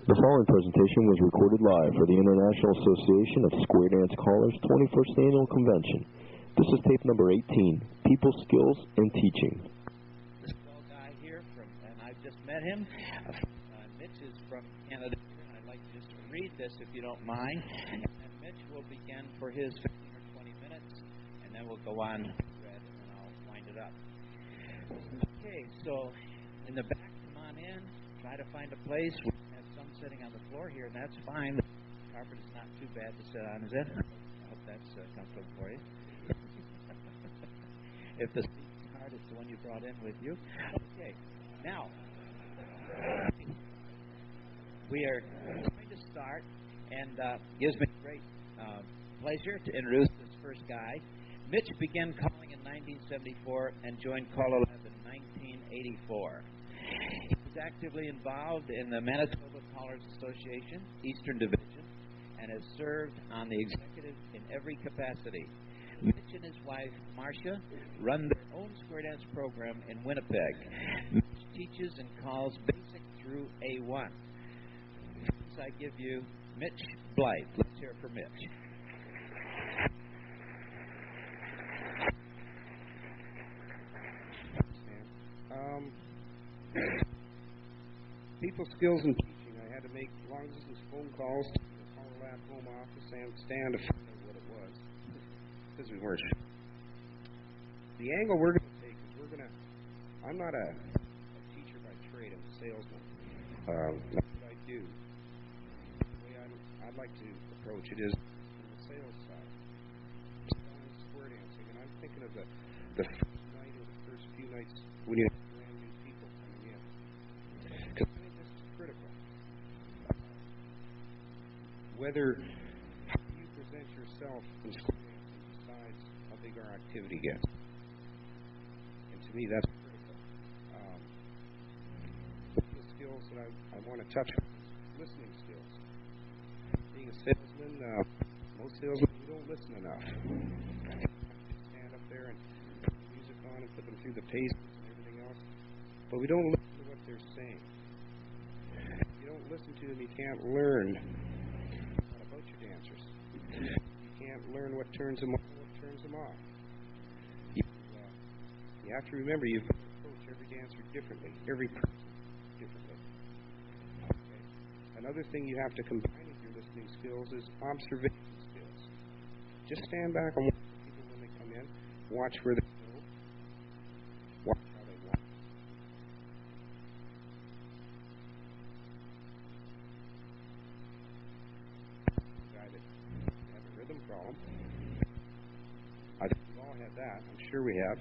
The following presentation was recorded live for the International Association of Square Dance Callers 21st Annual Convention. This is tape number 18, People Skills and Teaching. This tall guy here, and I've just met him. Mitch is from Canada, and I'd like just to read this if you don't mind. And Mitch will begin for his 15 or 20 minutes, and then we'll go on read, and then I'll wind it up. Okay, so in the back, come on in. Try to find a place. We have some sitting on the floor here, and that's fine. The carpet is not too bad to sit on, is it? I hope that's comfortable for you. If the seat is hard, it's the one you brought in with you. Okay, now, we are going to start, and it gives me great pleasure to introduce this first guy. Mitch began calling in 1974 and joined CALLERLAB in 1984. He was actively involved in the Manitoba Callers Association, Eastern Division, and has served on the executive in every capacity. Mitch and his wife, Marcia, run their own square dance program in Winnipeg. Mitch teaches and calls basic through A1. First, I give you Mitch Blyth. Let's hear it for Mitch. People skills and teaching. I had to make long-distance phone calls to the CALLERLAB home office and Stan to find out what it was, because we weren't sure. The angle we're going to take is I'm not a teacher by trade. I'm a salesman. That's what I do. The way I'd like to approach it is from the sales side. Selling square dancing, and I'm thinking of the first night or the first few nights when you have brand new people coming in. Because I think this is critical. Whether how you present yourself in square dancing decides how big our activity gets. And to me, that's critical. One of the skills that I want to touch on is listening skills. Being a salesman, most salesmen, we don't listen enough. I stand up there and put the music on and put them through the paces and everything else. But we don't listen to what they're saying. If you don't listen to them, you can't learn about your dancers. You can't learn what turns them on and what turns them off. You have to remember you've got to approach every dancer differently, every person differently. Okay? Another thing you have to combine with your listening skills is observation skills. Just stand back and watch people when they come in. Watch where they go. Watch how they walk. The guy that have a rhythm problem. I think we've all had that. I'm sure we have.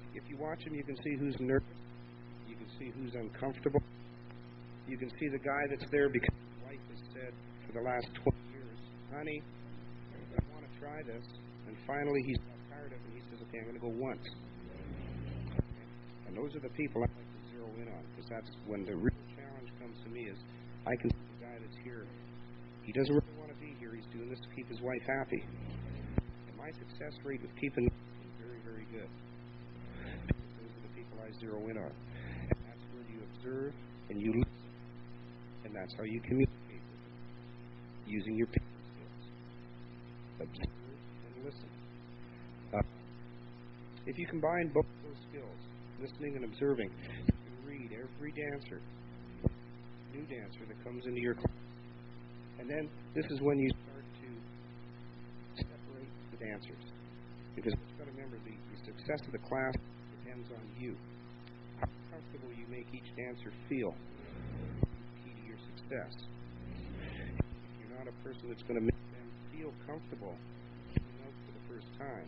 If you watch him, you can see who's nervous. You can see who's uncomfortable. You can see the guy that's there because his wife has said for the last 20 years, honey, I want to try this. And finally he's got tired of it and he says, okay, I'm going to go once. Okay? And those are the people I like to zero in on, because that's when the real challenge comes to me is I can see the guy that's here. He doesn't really want to be here. He's doing this to keep his wife happy. And my success rate with keeping them is very, very good. Because those are the people I zero in on. And that's where you observe and you listen. And that's how you communicate with them, using your people skills. Observe and listen. If you combine both those skills, listening and observing, you can read every dancer, new dancer that comes into your class. And then this is when you start to separate the dancers. Because you've got to remember, the success of the class depends on you. How comfortable you make each dancer feel is the key to your success. If you're not a person that's going to make them feel comfortable coming out for the first time,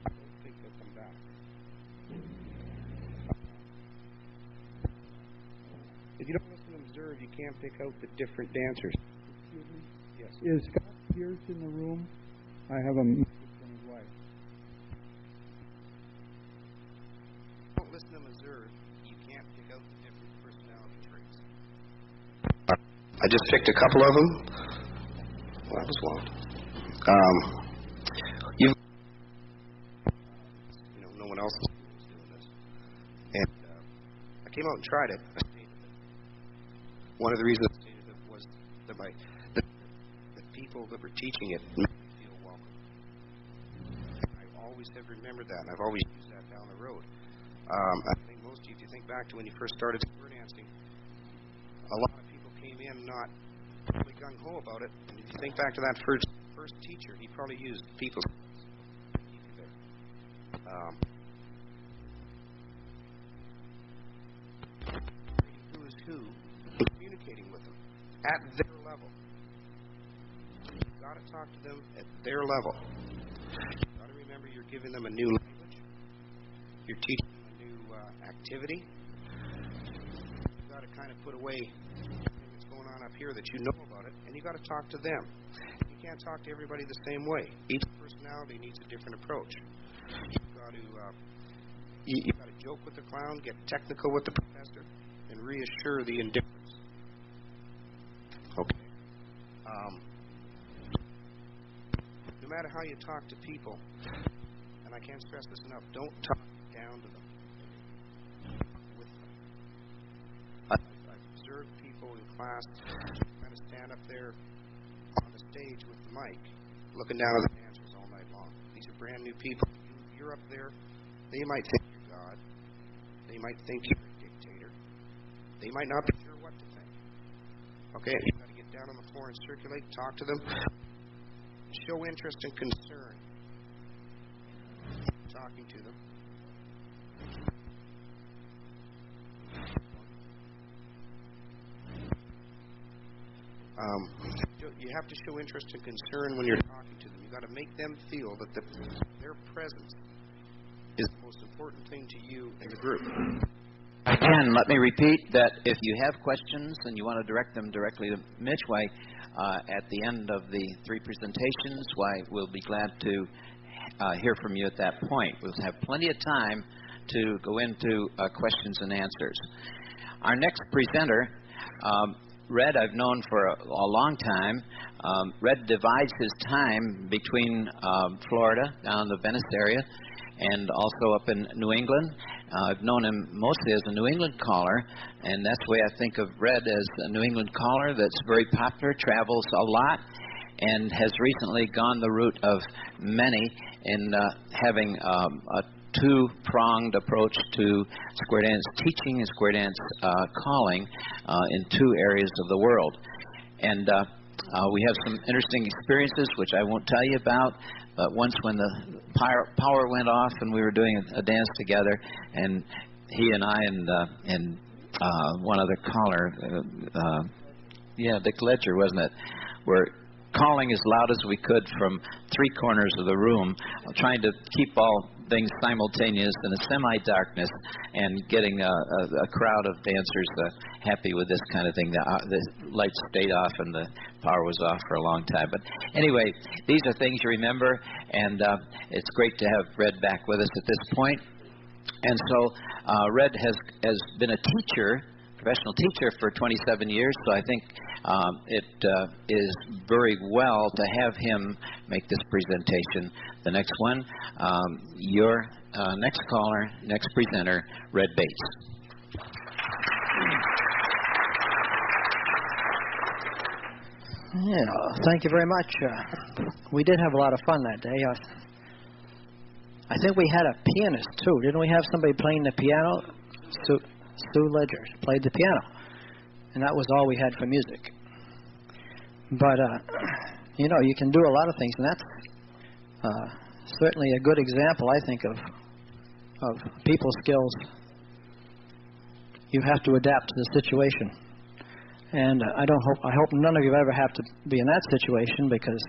I don't think they'll come back. If you don't listen and observe, you can't pick out the different dancers. Excuse me? Yes. Is Scott Pierce in the room? I have a message from his wife. Don't listen and observe, you can't pick out the different personality traits. I just picked a couple of them. Well, that was one. No one else was doing this. And I came out and tried it. one of the reasons I stated it was that the people that were teaching it made me feel welcome. I always have remembered that, and I've always used that down the road. I think most of you, if you think back to when you first started square dancing, a lot of people came in not really gung-ho about it, and if you think back to that first teacher, he probably used people to keep you there. Who is who, communicating with them at their level. You've got to talk to them at their level. You've got to remember you're giving them a new language. You're teaching them a new activity. You've got to kind of put away everything that's going on up here that you know about it, and you've got to talk to them. You can't talk to everybody the same way. Each personality needs a different approach. You've got to joke with the clown, get technical with the professor, and reassure the indifference. Okay. No matter how you talk to people, and I can't stress this enough, don't talk down to them. With them. I've observed people in class kind of stand up there on the stage with the mic, looking down at the dancers all night long. These are brand new people. You're up there. They might think you're God. They might think you're a dictator. They might not be sure what to think. Okay, you've got to get down on the floor and circulate, talk to them, show interest and concern. Talking to them. You have to show interest and concern when you're talking to them. You've got to make them feel that their presence is the most important thing to you in the group. Again, let me repeat that if you have questions and you want to direct them directly to Mitch, at the end of the three presentations, we'll be glad to hear from you at that point. We'll have plenty of time to go into questions and answers. Our next presenter, Red, I've known for a long time. Red divides his time between Florida, down the Venice area, and also up in New England. I've known him mostly as a New England caller, and that's the way I think of Red, as a New England caller that's very popular, travels a lot, and has recently gone the route of many in having a two-pronged approach to square dance teaching and square dance calling in two areas of the world. And we have some interesting experiences, which I won't tell you about, but once when the power went off and we were doing a dance together, and he and I and one other caller, Dick Ledger, wasn't it, were calling as loud as we could from three corners of the room, trying to keep all things simultaneous in a semi-darkness, and getting a crowd of dancers happy with this kind of thing. The lights stayed off and the power was off for a long time. But anyway, these are things you remember, and it's great to have Red back with us at this point. And so Red has been a teacher, professional teacher, for 27 years, so I think it is very well to have him make this presentation. The next one, your next caller, next presenter, Red Bates. Yeah, thank you very much. We did have a lot of fun that day. I think we had a pianist, too. Didn't we have somebody playing the piano? Sue Ledger played the piano, and that was all we had for music. But, you can do a lot of things, and that's certainly a good example, I think, of people skills. You have to adapt to the situation. And I hope none of you ever have to be in that situation, because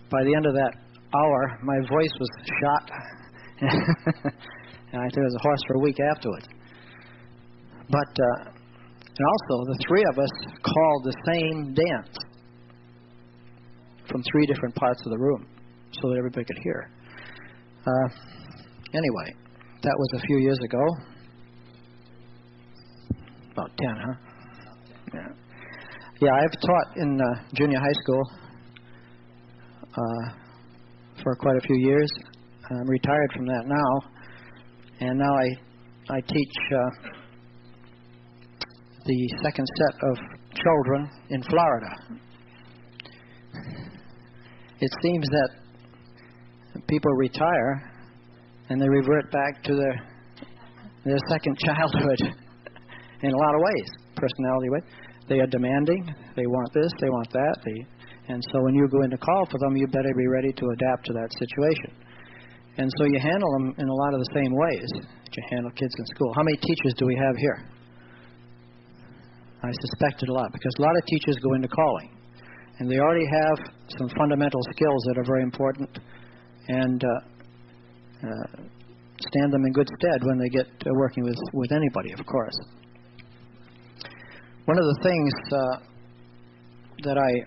by the end of that hour, my voice was shot, and I think I was a horse for a week afterwards. But, and also, the three of us called the same dance from three different parts of the room, so that everybody could hear. Anyway, that was a few years ago. About 10, huh? Yeah. Yeah, I've taught in junior high school for quite a few years. I'm retired from that now, and now I teach the second set of children in Florida. It seems that people retire and they revert back to their second childhood in a lot of ways, personality ways. They are demanding, they want this, they want that, and so when you go in to call for them, you better be ready to adapt to that situation. And so you handle them in a lot of the same ways that you handle kids in school. How many teachers do we have here? I suspected a lot, because a lot of teachers go into calling, and they already have some fundamental skills that are very important and stand them in good stead when they get working with anybody, of course. One of the things that I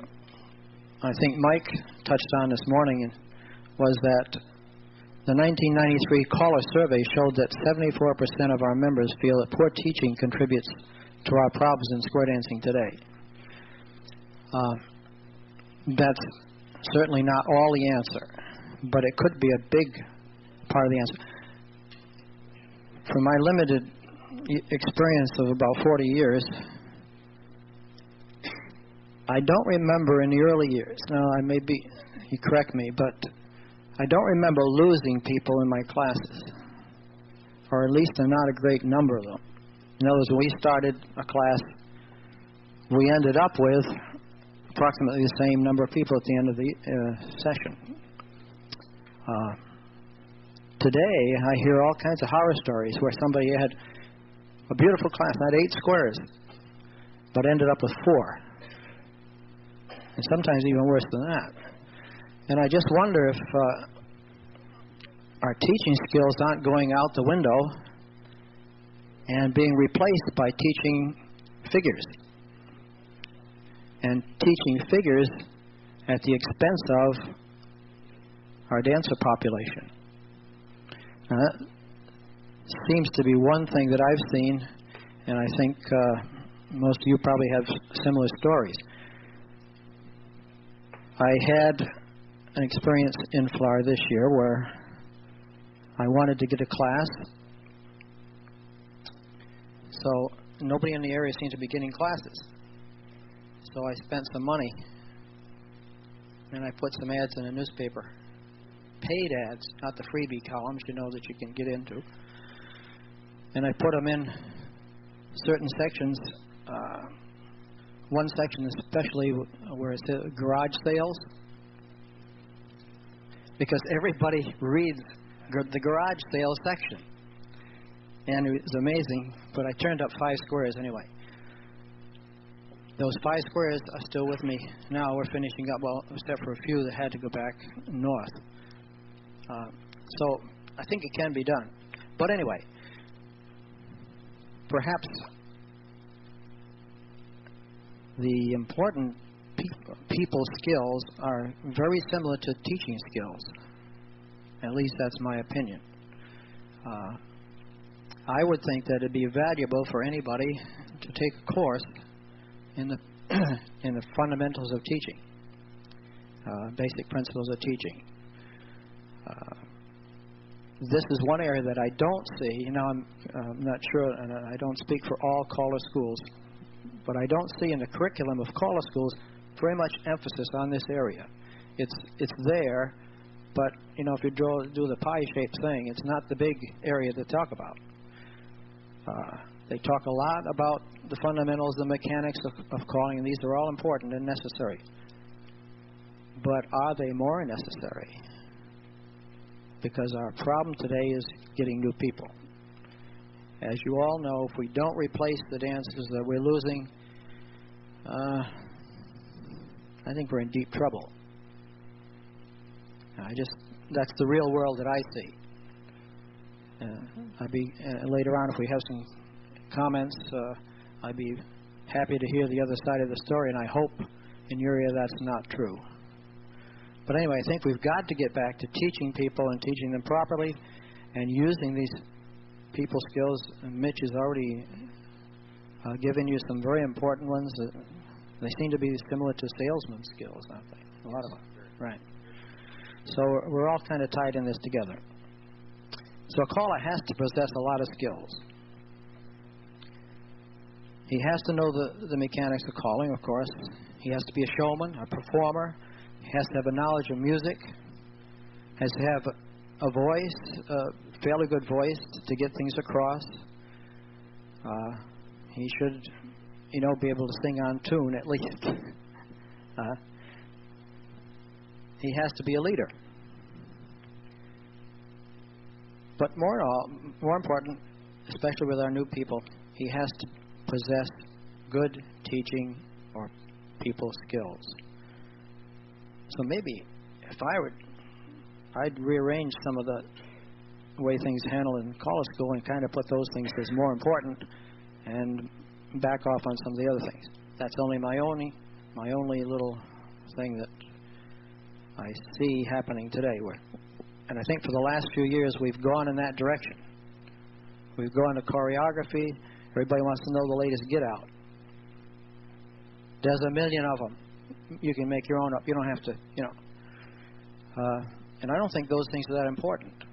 think Mike touched on this morning was that the 1993 caller survey showed that 74% of our members feel that poor teaching contributes to our problems in square dancing today. That's certainly not all the answer, but it could be a big part of the answer. From my limited experience of about 40 years, I don't remember in the early years, now I may be, you correct me, but I don't remember losing people in my classes, or at least not a great number of them. In other words, when we started a class, we ended up with approximately the same number of people at the end of the session. Today, I hear all kinds of horror stories where somebody had a beautiful class, had 8 squares, but ended up with 4. And sometimes even worse than that. And I just wonder if our teaching skills aren't going out the window and being replaced by teaching figures. And teaching figures at the expense of our dancer population. Now, that seems to be one thing that I've seen, and I think most of you probably have similar stories. I had an experience in Florida this year where I wanted to get a class, so nobody in the area seemed to be getting classes. So I spent some money, and I put some ads in a newspaper. Paid ads, not the freebie columns, you know, that you can get into. And I put them in certain sections, one section especially where it says garage sales, because everybody reads the garage sales section. And it was amazing, but I turned up 5 squares anyway. Those 5 squares are still with me now. We're finishing up, well, except for a few that had to go back north. So I think it can be done. But anyway, perhaps the important people skills are very similar to teaching skills. At least that's my opinion. I would think that it'd be valuable for anybody to take a course in the in the fundamentals of teaching, basic principles of teaching. This is one area that I don't see. You know, I'm not sure, and I don't speak for all caller schools, but I don't see in the curriculum of caller schools very much emphasis on this area. It's there, but you know, if you do the pie-shaped thing, it's not the big area to talk about. They talk a lot about the fundamentals, the mechanics of calling, and these are all important and necessary. But are they more necessary? Because our problem today is getting new people. As you all know, if we don't replace the dancers that we're losing, I think we're in deep trouble. That's the real world that I see. I'd be later on, if we have some comments, I'd be happy to hear the other side of the story, and I hope in your area that's not true. But anyway, I think we've got to get back to teaching people and teaching them properly and using these people skills. And Mitch has already given you some very important ones. They seem to be similar to salesman skills, aren't they? A lot of them. Right. So we're all kind of tied in this together. So a caller has to possess a lot of skills. He has to know the mechanics of calling, of course. He has to be a showman, a performer. He has to have a knowledge of music. Has to have a voice, a fairly good voice to get things across. He should, be able to sing on tune at least. He has to be a leader. But more important, especially with our new people, he has to possess good teaching or people skills. So maybe if I'd rearrange some of the way things handled in college school and kind of put those things as more important and back off on some of the other things. That's only my only little thing that I see happening today. And I think for the last few years we've gone in that direction. We've gone to choreography. Everybody wants to know the latest get out. There's a million of them. You can make your own up. You don't have to, and I don't think those things are that important.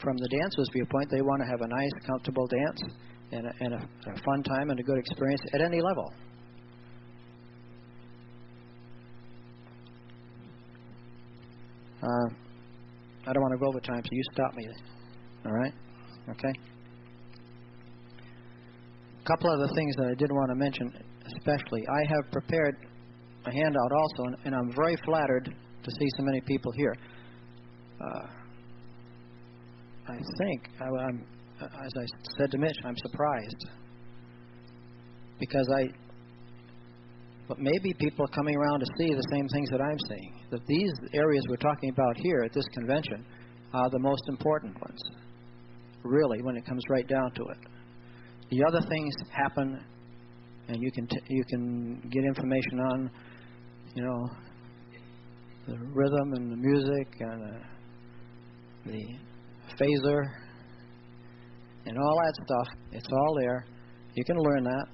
From the dancer's viewpoint, they want to have a nice, comfortable dance and a fun time and a good experience at any level. I don't want to go over time, so you stop me. All right? Okay? A couple other things that I did want to mention, especially. I have prepared a handout also, and I'm very flattered to see so many people here. I think, as I said to Mitch, I'm surprised. But maybe people are coming around to see the same things that I'm seeing. That these areas we're talking about here at this convention are the most important ones, really, when it comes right down to it. The other things happen, and you can get information on, the rhythm and the music and the phaser and all that stuff. It's all there. You can learn that.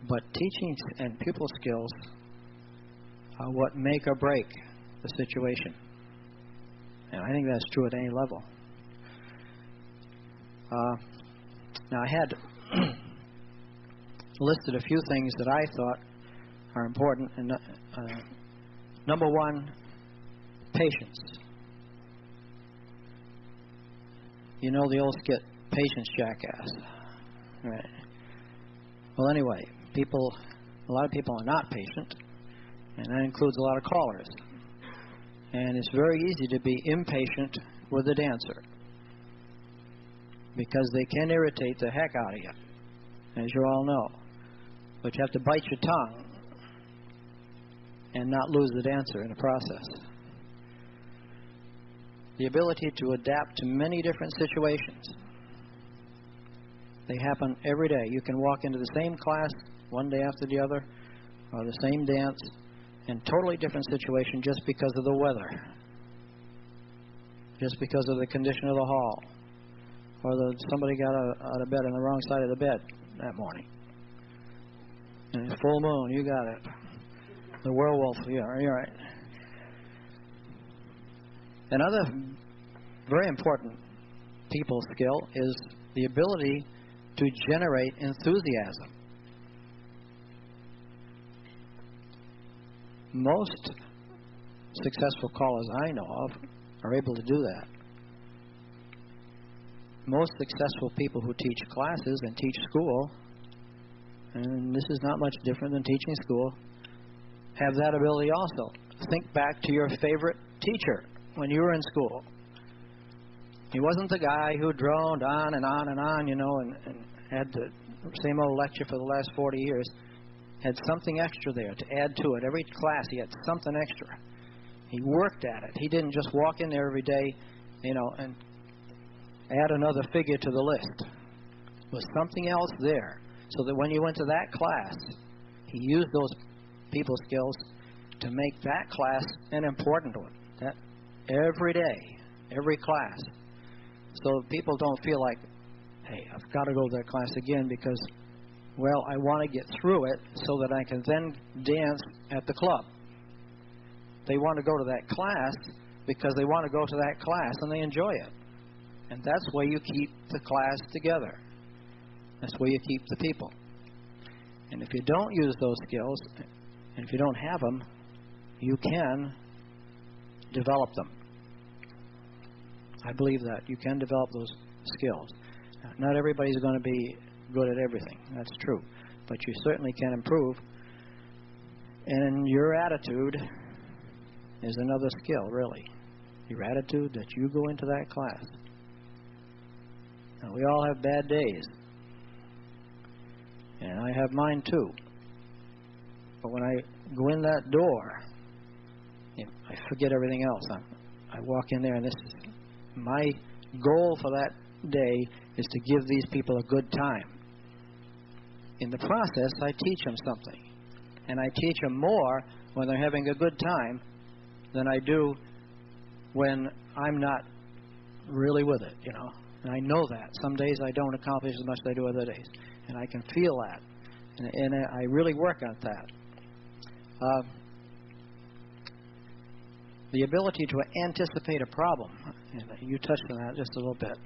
But teaching and pupil skills are what make or break the situation. And I think that's true at any level. Now, I had listed a few things that I thought are important. And number one, patience. You know the old skit, Patience, Jackass. Right. Well, anyway, a lot of people are not patient, and that includes a lot of callers. And it's very easy to be impatient with a dancer because they can irritate the heck out of you, as you all know. But you have to bite your tongue and not lose the dancer in the process. The ability to adapt to many different situations. They happen every day. You can walk into the same class one day after the other, or the same dance, in totally different situation just because of the weather, just because of the condition of the hall, or somebody got out of bed on the wrong side of the bed that morning. And it's full moon, you got it. The werewolf, yeah, you're right. Another very important people skill is the ability to generate enthusiasm. Most successful callers I know of are able to do that. Most successful people who teach classes and teach school, and this is not much different than teaching school, have that ability also. Think back to your favorite teacher when you were in school. He wasn't the guy who droned on and on and on, and had the same old lecture for the last 40 years. Had something extra there to add to it. Every class he had something extra. He worked at it. He didn't just walk in there every day, and add another figure to the list. There was something else there, so that when you went to that class, he used those people skills to make that class an important one. That every day, every class. So people don't feel like, hey, I've got to go to that class again because, well, I want to get through it so that I can then dance at the club. They want to go to that class because they want to go to that class and they enjoy it. And that's why you keep the class together. That's where you keep the people. And if you don't use those skills, and if you don't have them, you can develop them. I believe that. You can develop those skills. Not everybody's going to be good at everything. That's true. But you certainly can improve. And your attitude is another skill, really. Your attitude that you go into that class. Now, we all have bad days. And I have mine too. But when I go in that door, I forget everything else. I walk in there, and this is my goal for that day is to give these people a good time. In the process, I teach them something. And I teach them more when they're having a good time than I do when I'm not really with it, you know. And I know that. Some days I don't accomplish as much as I do other days. And I can feel that. And I really work on that. The ability to anticipate a problem. And you touched on that just a little bit.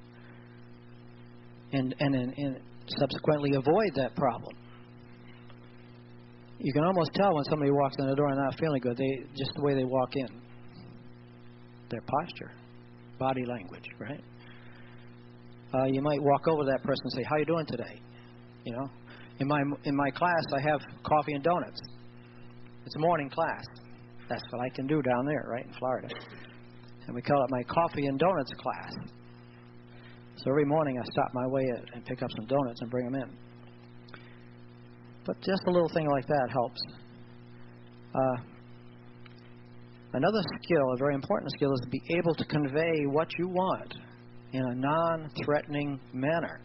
And subsequently avoid that problem. You can almost tell when somebody walks in the door and not feeling good, just the way they walk in. Their posture, body language, right? You might walk over to that person and say, "How you doing today?" You know, in my class, I have coffee and donuts. It's a morning class. That's what I can do down there, right in Florida. And we call it my coffee and donuts class. So every morning I stop my way and pick up some donuts and bring them in. But just a little thing like that helps. Another skill, a very important skill, is to be able to convey what you want in a non-threatening manner.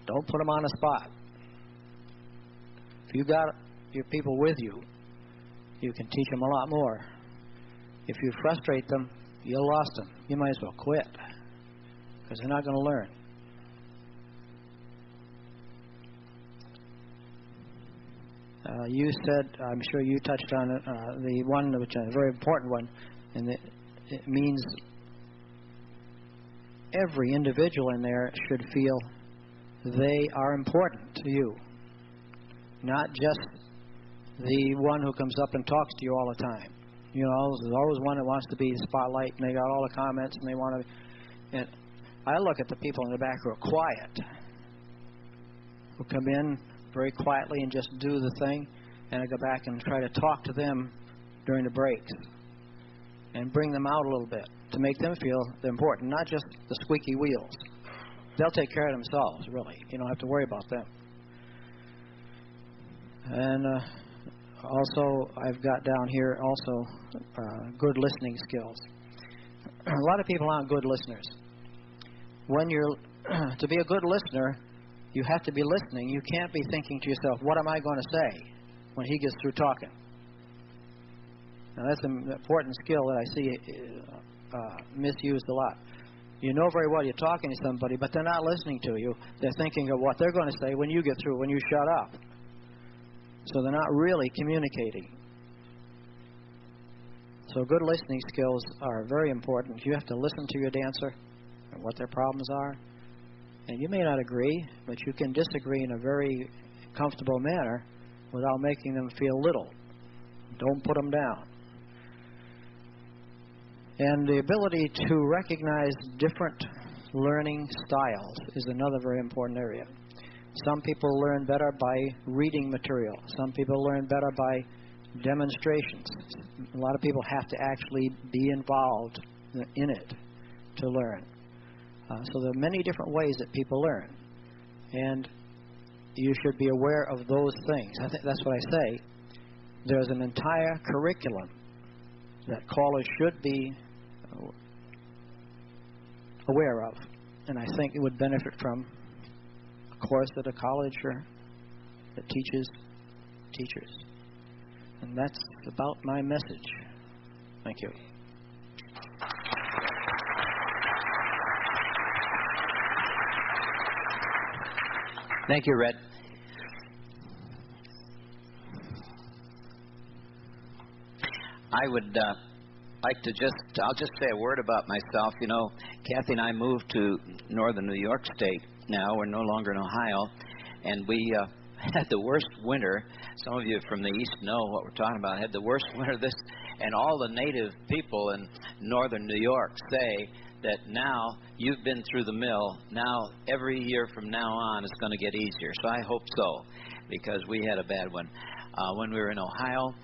Don't put them on the spot. If you got your people with you, you can teach them a lot more. If you frustrate them, you lost them. You might as well quit because they're not going to learn. You said, I'm sure you touched on it, the one which is a very important one, and it means every individual in there should feel they are important to you, not just the one who comes up and talks to you all the time. You know, there's always one that wants to be the spotlight, and they got all the comments, and they want to. And I look at the people in the back who are quiet, who come in very quietly and just do the thing, and I go back and try to talk to them during the breaks and bring them out a little bit to make them feel they're important, not just the squeaky wheels. They'll take care of themselves, really. You don't have to worry about them. And also, I've got down here also good listening skills. A lot of people aren't good listeners. When you're to be a good listener, you have to be listening. You can't be thinking to yourself, what am I going to say when he gets through talking? Now, that's an important skill that I see misused a lot. You know very well you're talking to somebody, but they're not listening to you. They're thinking of what they're going to say when you get through, when you shut up. So they're not really communicating. So good listening skills are very important. You have to listen to your dancer and what their problems are. And you may not agree, but you can disagree in a very comfortable manner without making them feel little. Don't put them down. And the ability to recognize different learning styles is another very important area. Some people learn better by reading material. Some people learn better by demonstrations. A lot of people have to actually be involved in it to learn. So there are many different ways that people learn. And you should be aware of those things. I think that's what I say. There's an entire curriculum that callers should be aware of. And I think it would benefit from a course at a college or that teaches teachers. And that's about my message. Thank you. Thank you, Red. I would like to I'll just say a word about myself. You know, Kathy and I moved to northern New York State now. We're no longer in Ohio, and we had the worst winter. Some of you from the east know what we're talking about. Had the worst winter and all the native people in northern New York say that now you've been through the mill. Now every year from now on it's going to get easier. So I hope so, because we had a bad one. When we were in Ohio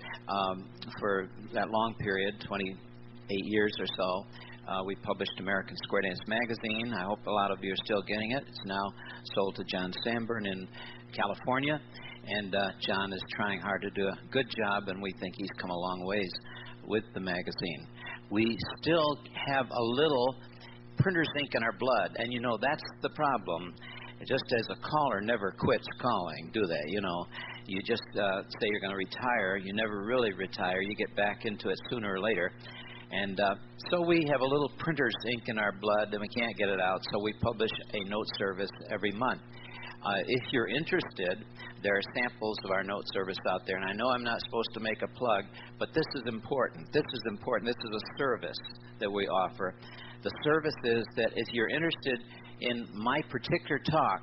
for that long period, 28 years or so, we published American Square Dance Magazine. I hope a lot of you are still getting it. It's now sold to John Sanborn in California, and John is trying hard to do a good job, and we think he's come a long ways with the magazine. We still have a little printer's ink in our blood, and you know that's the problem. Just as a caller never quits calling, do they? You know, you just say you're going to retire. You never really retire. You get back into it sooner or later. And so we have a little printer's ink in our blood, and we can't get it out, so we publish a note service every month. If you're interested, there are samples of our note service out there, and I know I'm not supposed to make a plug, but this is important. This is important. This is a service that we offer. The service is that if you're interested in my particular talk,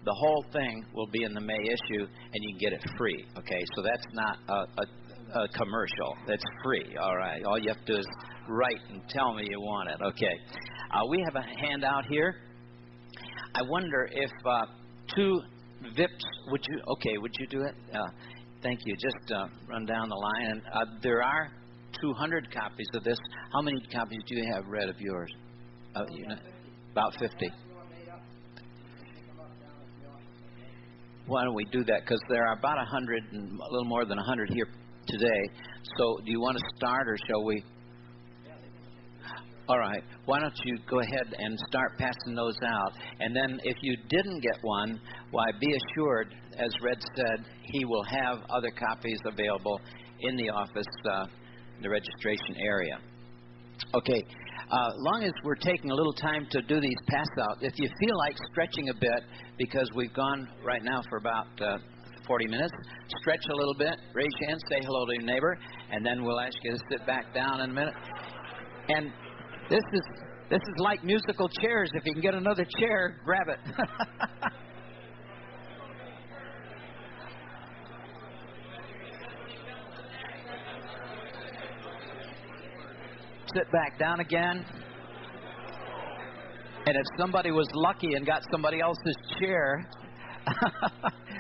the whole thing will be in the May issue, and you can get it free. Okay, so that's not a commercial. That's free. All right. All you have to do is write and tell me you want it. Okay. We have a handout here. I wonder if two VIPs would you do it? Thank you. Just run down the line. And there are 200 copies of this. How many copies do you have read of yours? About 50. Why don't we do that? Because there are about 100 and a little more than 100 here today. So do you want to start, or shall we? All right. Why don't you go ahead and start passing those out? And then if you didn't get one, why, be assured, as Red said, he will have other copies available in the office, the registration area. Okay. Long as we're taking a little time to do these pass out, if you feel like stretching a bit, because we've gone right now for about 40 minutes, stretch a little bit, raise your hand, say hello to your neighbor, and then we'll ask you to sit back down in a minute. And this is like musical chairs. If you can get another chair, grab it. Sit back down again. And if somebody was lucky and got somebody else's chair,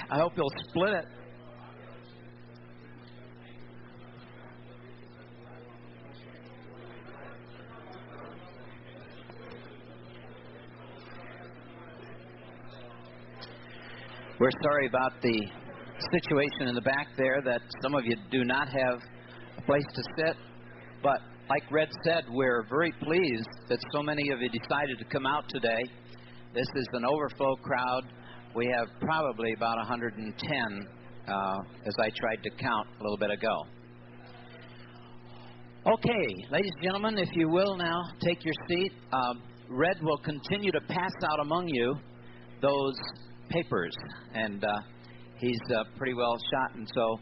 I hope you'll split it. We're sorry about the situation in the back there, that some of you do not have a place to sit, but like Red said, we're very pleased that so many of you decided to come out today. This is an overflow crowd. We have probably about 110, as I tried to count a little bit ago. Okay, ladies and gentlemen, if you will now take your seat. Red will continue to pass out among you those papers, and he's pretty well shot, and so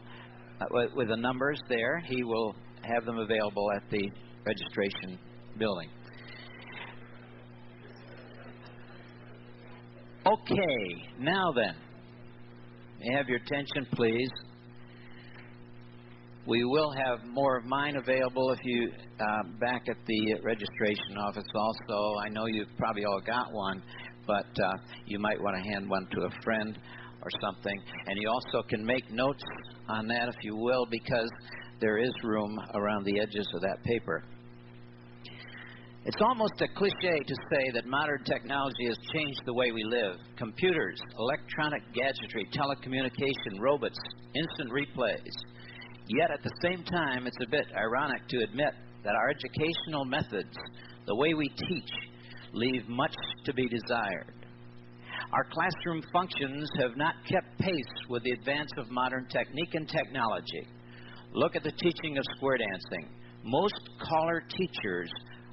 with the numbers there, he will have them available at the registration building. Okay, now then, may I have your attention, please? We will have more of mine available if you back at the registration office also. I know you've probably all got one, but you might want to hand one to a friend or something. And you also can make notes on that, if you will, because there is room around the edges of that paper. It's almost a cliche to say that modern technology has changed the way we live. Computers, electronic gadgetry, telecommunication, robots, instant replays. Yet at the same time, it's a bit ironic to admit that our educational methods, the way we teach, leave much to be desired. Our classroom functions have not kept pace with the advance of modern technique and technology. Look at the teaching of square dancing. Most caller teachers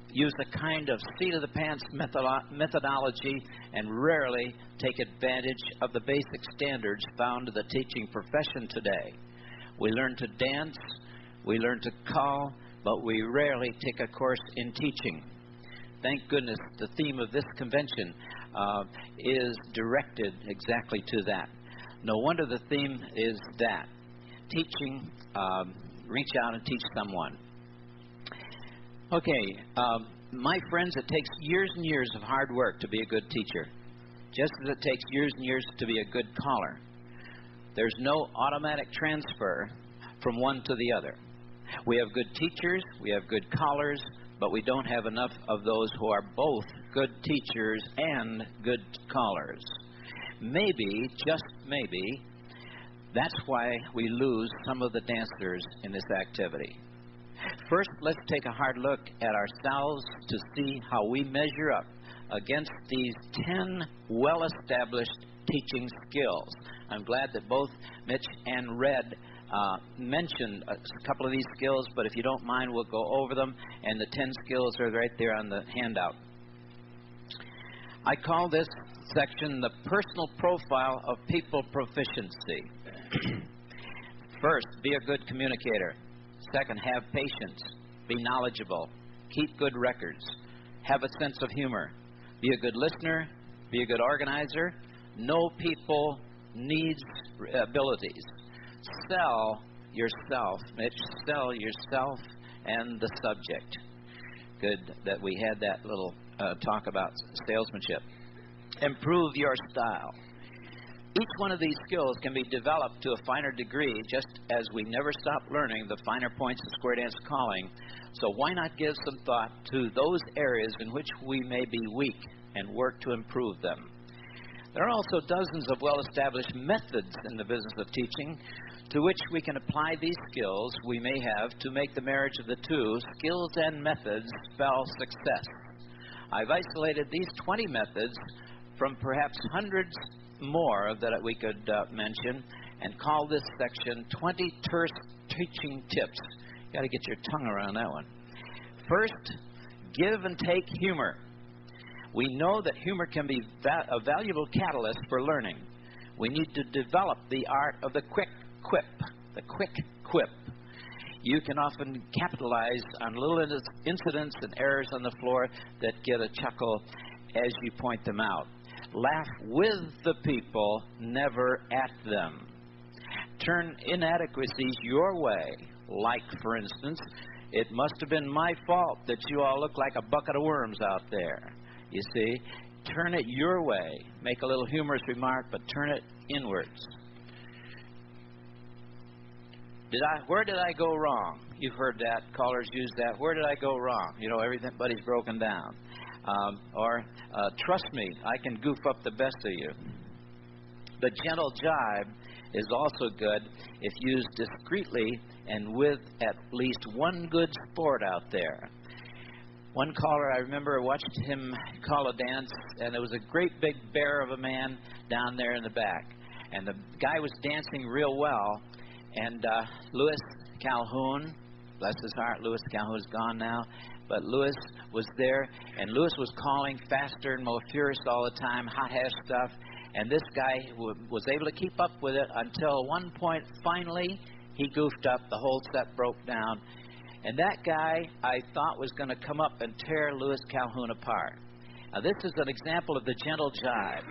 use a kind of seat-of-the-pants methodology and rarely take advantage of the basic standards found in the teaching profession today. We learn to dance, we learn to call, but we rarely take a course in teaching. Thank goodness the theme of this convention is directed exactly to that. No wonder the theme is that. Teaching, reach out and teach someone. Okay, my friends, it takes years and years of hard work to be a good teacher, just as it takes years and years to be a good caller. There's no automatic transfer from one to the other. We have good teachers, we have good callers, but we don't have enough of those who are both good teachers and good callers. Maybe, just maybe, that's why we lose some of the dancers in this activity. First, let's take a hard look at ourselves to see how we measure up against these 10 well-established teaching skills. I'm glad that both Mitch and Red mentioned a couple of these skills, but if you don't mind, we'll go over them, and the 10 skills are right there on the handout. I call this section the personal profile of people proficiency. First, be a good communicator. Second, have patience. Be knowledgeable. Keep good records. Have a sense of humor. Be a good listener. Be a good organizer. Know people, needs, abilities. Sell yourself, Mitch. Sell yourself and the subject. Good that we had that little talk about salesmanship. Improve your style. Each one of these skills can be developed to a finer degree, just as we never stop learning the finer points of square dance calling. So why not give some thought to those areas in which we may be weak and work to improve them? There are also dozens of well-established methods in the business of teaching to which we can apply these skills we may have to make the marriage of the two, skills and methods, spell success. I've isolated these 20 methods from perhaps hundreds more that we could mention and call this section 20 terse teaching tips. You got to get your tongue around that one. First, give and take humor. We know that humor can be a valuable catalyst for learning. We need to develop the art of the quick quip. The quick quip. You can often capitalize on little incidents and errors on the floor that get a chuckle as you point them out. Laugh with the people, never at them. Turn inadequacies your way. Like, for instance, it must have been my fault that you all look like a bucket of worms out there. You see, turn it your way. Make a little humorous remark, but turn it inwards. Where did I go wrong? You've heard that. Callers use that. Where did I go wrong? You know, everybody's broken down. Trust me, I can goof up the best of you. The gentle jibe is also good if used discreetly and with at least one good sport out there. One caller, I remember, watched him call a dance, and there was a great big bear of a man down there in the back. And the guy was dancing real well, and Louis Calhoun, bless his heart, Louis Calhoun is gone now, but Louis was there, and Louis was calling faster and more furious all the time, hot-ass stuff, and this guy was able to keep up with it until one point, finally, he goofed up, the whole set broke down, and that guy, I thought, was going to come up and tear Louis Calhoun apart. Now, this is an example of the gentle jibe.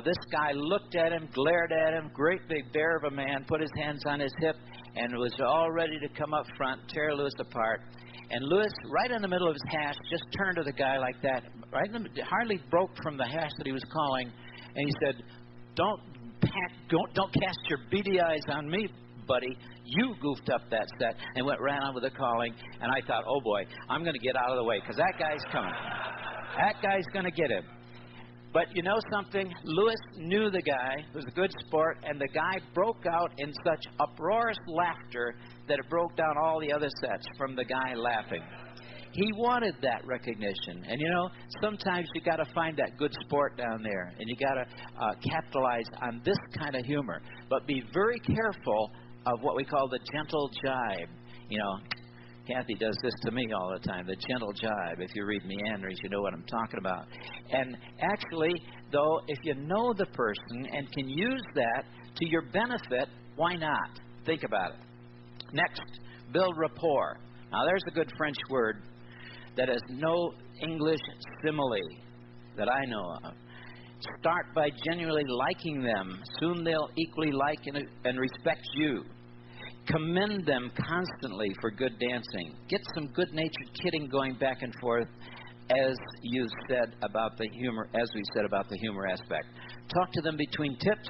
This guy looked at him, glared at him, great big bear of a man, put his hands on his hip, and was all ready to come up front, tear Louis apart. And Louis, right in the middle of his hash, just turned to the guy like that, hardly broke from the hash that he was calling, and he said, don't cast your beady eyes on me, buddy. You goofed up that set, and ran on with the calling, and I thought, oh boy, I'm going to get out of the way, because that guy's coming. That guy's going to get him. But you know something? Louis knew the guy, was a good sport, and the guy broke out in such uproarious laughter that it broke down all the other sets from the guy laughing. He wanted that recognition. And you know, sometimes you got to find that good sport down there, and you got to capitalize on this kind of humor. But be very careful of what we call the gentle jibe. You know, Kathy does this to me all the time, the gentle jibe. If you read Meanderings, you know what I'm talking about. And actually, though, if you know the person and can use that to your benefit, why not? Think about it. Next, build rapport. Now, there's a good French word that has no English simile that I know of. Start by genuinely liking them. Soon they'll equally like and respect you. Commend them constantly for good dancing. Get some good-natured kidding going back and forth, as you said about the humor, as we said about the humor aspect. Talk to them between tips.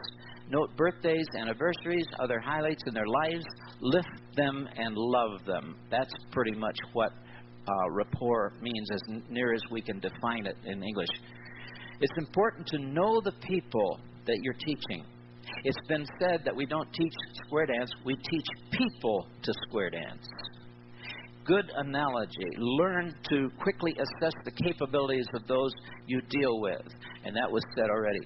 Note birthdays, anniversaries, other highlights in their lives. Lift them and love them. That's pretty much what rapport means, as near as we can define it in English. It's important to know the people that you're teaching. It's been said that we don't teach square dance, we teach people to square dance. Good analogy. Learn to quickly assess the capabilities of those you deal with. And that was said already.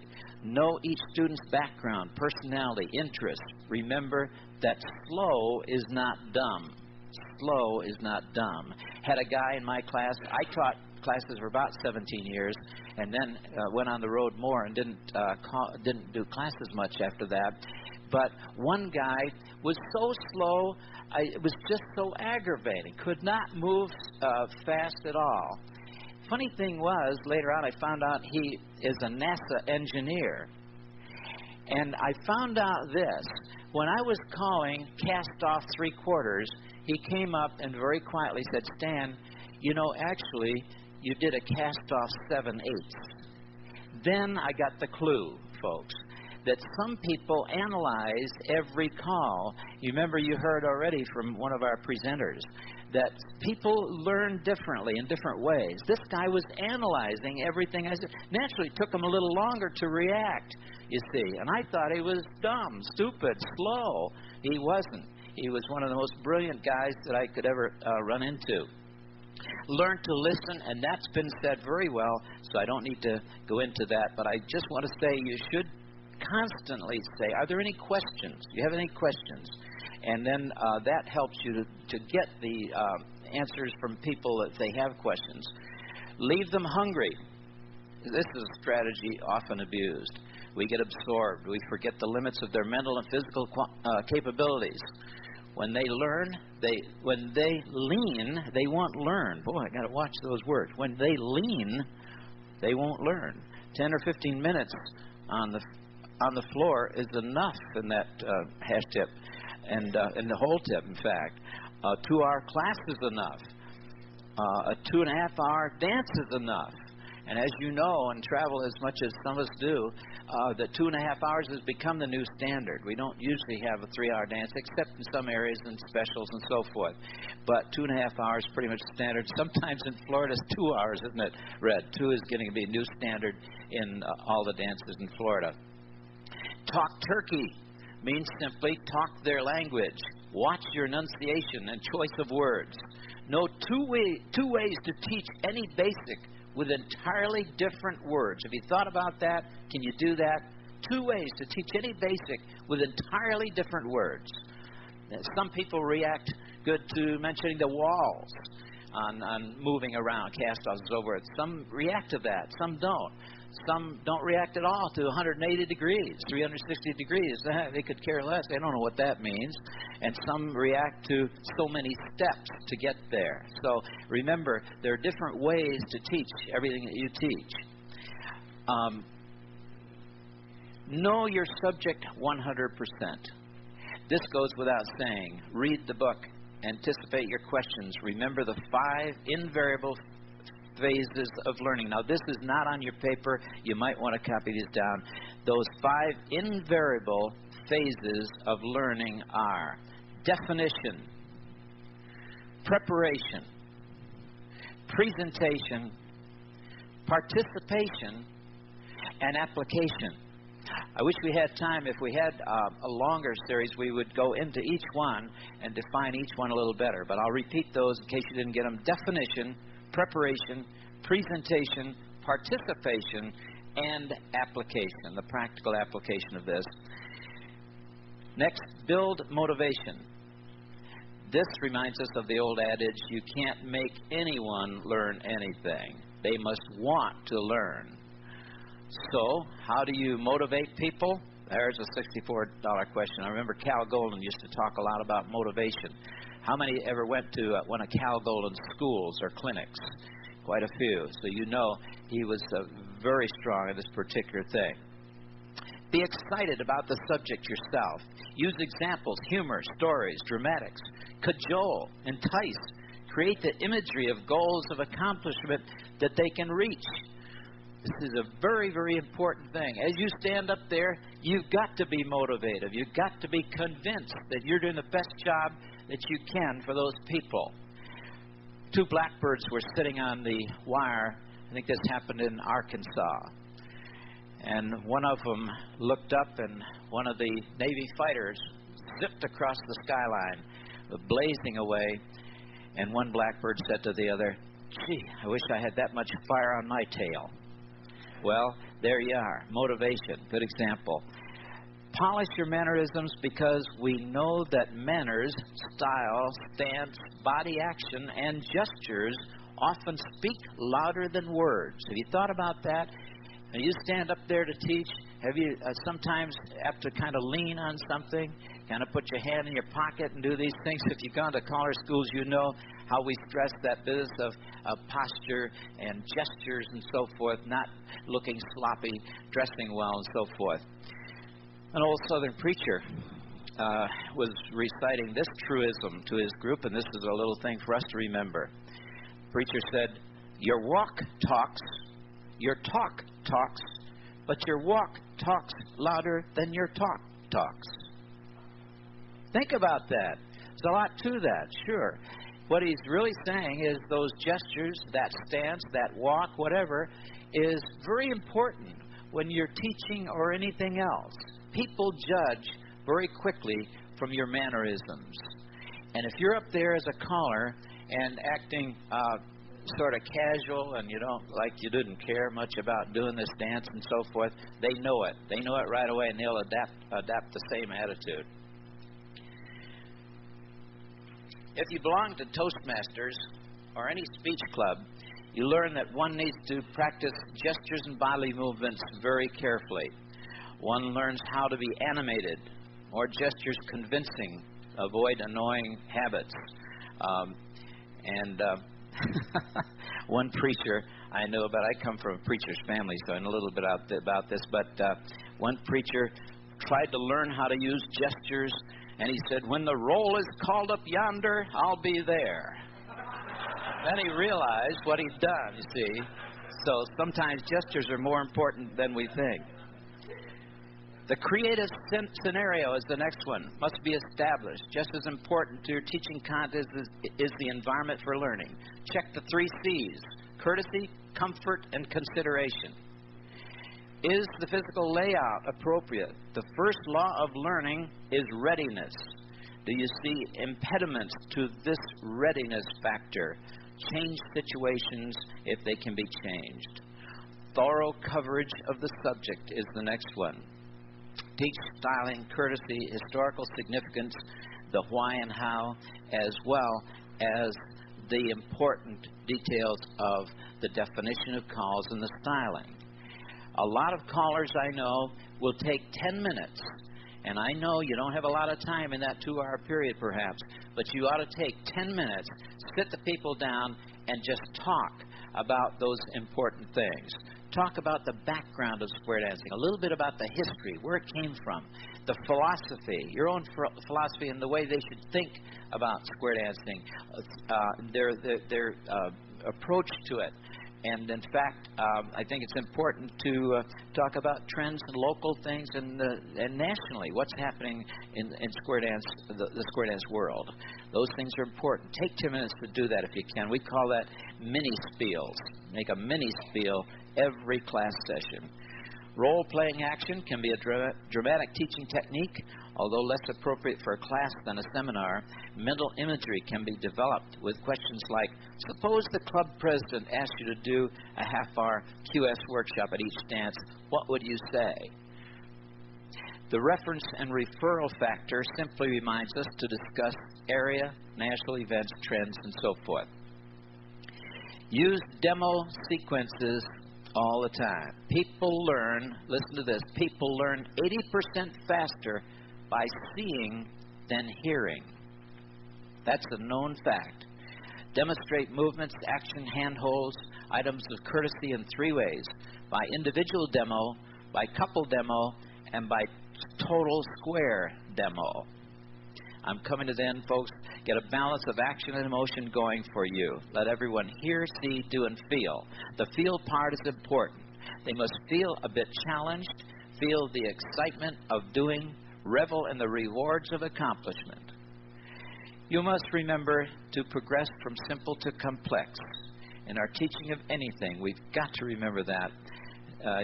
Know each student's background, personality, interests. Remember that slow is not dumb. Slow is not dumb. Had a guy in my class, I taught classes for about 17 years, and then went on the road more and didn't do classes much after that. But one guy was so slow, it was just so aggravating. Could not move fast at all. Funny thing was, later on I found out he is a NASA engineer. And I found out this. When I was calling cast off 3/4, he came up and very quietly said, Stan, you know, actually, you did a cast off 7/8. Then I got the clue, folks, that some people analyze every call. You remember you heard already from one of our presenters that people learn differently in different ways. This guy was analyzing everything I said. Naturally, it took him a little longer to react, you see. And I thought he was dumb, stupid, slow. He wasn't. He was one of the most brilliant guys that I could ever run into. Learn to listen, and that's been said very well, so I don't need to go into that. But I just want to say you should constantly say, are there any questions? Do you have any questions? And then that helps you to get the answers from people if they have questions. Leave them hungry. This is a strategy often abused. We get absorbed. We forget the limits of their mental and physical capabilities. When they learn, when they lean, they won't learn. Boy, I got to watch those words. When they lean, they won't learn. 10 or 15 minutes on the floor is enough in that hash tip, and in the whole tip, in fact. 2-hour class is enough. A 2.5-hour dance is enough. And as you know, and travel as much as some of us do, the 2.5 hours has become the new standard. We don't usually have a 3-hour dance, except in some areas and specials and so forth. But 2.5 hours is pretty much standard. Sometimes in Florida, it's 2 hours, isn't it, Red? 2 is getting to be a new standard in all the dances in Florida. Talk turkey means simply talk their language. Watch your enunciation and choice of words. Know two ways to teach any basic with entirely different words. Have you thought about that? Can you do that? 2 ways to teach any basic with entirely different words. Some people react good to mentioning the walls on moving around, cast-offs and so forth. Some react to that. Some don't. Some don't react at all to 180 degrees, 360 degrees. They could care less. They don't know what that means. And some react to so many steps to get there. So remember, there are different ways to teach everything that you teach. Know your subject 100%. This goes without saying. Read the book. Anticipate your questions. Remember the 5 invariable phases of learning. Now, this is not on your paper. You might want to copy these down. Those 5 invariable phases of learning are definition, preparation, presentation, participation, and application. I wish we had time. If we had a longer series, we would go into each one and define each one a little better. But I'll repeat those in case you didn't get them. Definition, preparation, presentation, participation, and application, the practical application of this. Next, build motivation. This reminds us of the old adage, you can't make anyone learn anything. They must want to learn. So, how do you motivate people? There's a $64 question. I remember Cal Golden used to talk a lot about motivation. How many ever went to one of Cal Golden's schools or clinics? Quite a few. So you know he was very strong in this particular thing. Be excited about the subject yourself. Use examples, humor, stories, dramatics. Cajole, entice. Create the imagery of goals of accomplishment that they can reach. This is a very, very important thing. As you stand up there, you've got to be motivated. You've got to be convinced that you're doing the best job that you can for those people. 2 blackbirds were sitting on the wire. I think this happened in Arkansas. And one of them looked up, and one of the Navy fighters zipped across the skyline, blazing away. And one blackbird said to the other, "Gee, I wish I had that much fire on my tail." Well, there you are. Motivation. Good example. Polish your mannerisms, because we know that manners, style, stance, body action, and gestures often speak louder than words. Have you thought about that? When you stand up there to teach, have you sometimes have to kind of lean on something, kind of put your hand in your pocket and do these things? If you've gone to caller schools, you know how we stress that business of posture and gestures and so forth, not looking sloppy, dressing well, and so forth. An old Southern preacher was reciting this truism to his group, and this is a little thing for us to remember. The preacher said, "Your walk talks, your talk talks, but your walk talks louder than your talk talks." Think about that. There's a lot to that, sure. What he's really saying is those gestures, that stance, that walk, whatever, is very important when you're teaching or anything else. People judge very quickly from your mannerisms. And if you're up there as a caller and acting sort of casual, and you didn't care much about doing this dance and so forth, they know it. They know it right away, and they'll adapt the same attitude. If you belong to Toastmasters or any speech club, you learn that one needs to practice gestures and bodily movements very carefully. One learns how to be animated, more gestures convincing, avoid annoying habits. One preacher I know about, I come from a preacher's family, so I know a little bit about this, but one preacher tried to learn how to use gestures, and he said, "When the roll is called up yonder, I'll be there." Then he realized what he'd done, you see. So sometimes gestures are more important than we think. The creative scenario is the next one. Must be established. Just as important to your teaching content is the environment for learning. Check the 3 C's: courtesy, comfort, and consideration. Is the physical layout appropriate? The first law of learning is readiness. Do you see impediments to this readiness factor? Change situations if they can be changed. Thorough coverage of the subject is the next one. Teach styling, courtesy, historical significance, the why and how, as well as the important details of the definition of calls and the styling. A lot of callers I know will take 10 minutes, and I know you don't have a lot of time in that 2-hour period perhaps, but you ought to take 10 minutes, sit the people down, and just talk about those important things. Talk about the background of square dancing, a little bit about the history, where it came from, the philosophy, your own philosophy and the way they should think about square dancing, their approach to it. And in fact, I think it's important to talk about trends and local things and nationally, what's happening in square dance, the square dance world. Those things are important. Take 10 minutes to do that if you can. We call that mini spiels. Make a mini spiel every class session. Role-playing action can be a dramatic teaching technique, although less appropriate for a class than a seminar. Mental imagery can be developed with questions like, suppose the club president asked you to do a half-hour QS workshop at each dance, what would you say? The reference and referral factor simply reminds us to discuss area, national events, trends, and so forth. Use demo sequences all the time. People learn, listen to this, people learn 80% faster by seeing than hearing. That's a known fact. Demonstrate movements, action, handholds, items of courtesy in 3 ways: by individual demo, by couple demo, and by total square demo. I'm coming to the end, folks. Get a balance of action and emotion going for you. Let everyone hear, see, do, and feel. The feel part is important. They must feel a bit challenged, feel the excitement of doing, revel in the rewards of accomplishment. You must remember to progress from simple to complex. In our teaching of anything, we've got to remember that.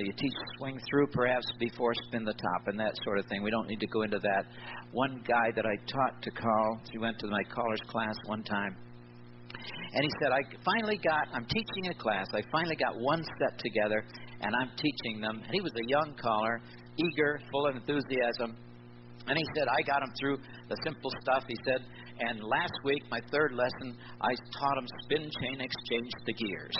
You teach swing through perhaps before spin the top and that sort of thing. We don't need to go into that. One guy that I taught to call, he went to my caller's class one time, and he said, I'm teaching a class. I finally got one set together, and I'm teaching them. And he was a young caller, eager, full of enthusiasm. And he said, I got him through the simple stuff, he said, and last week, my 3rd lesson, I taught him spin, chain, exchange the gears.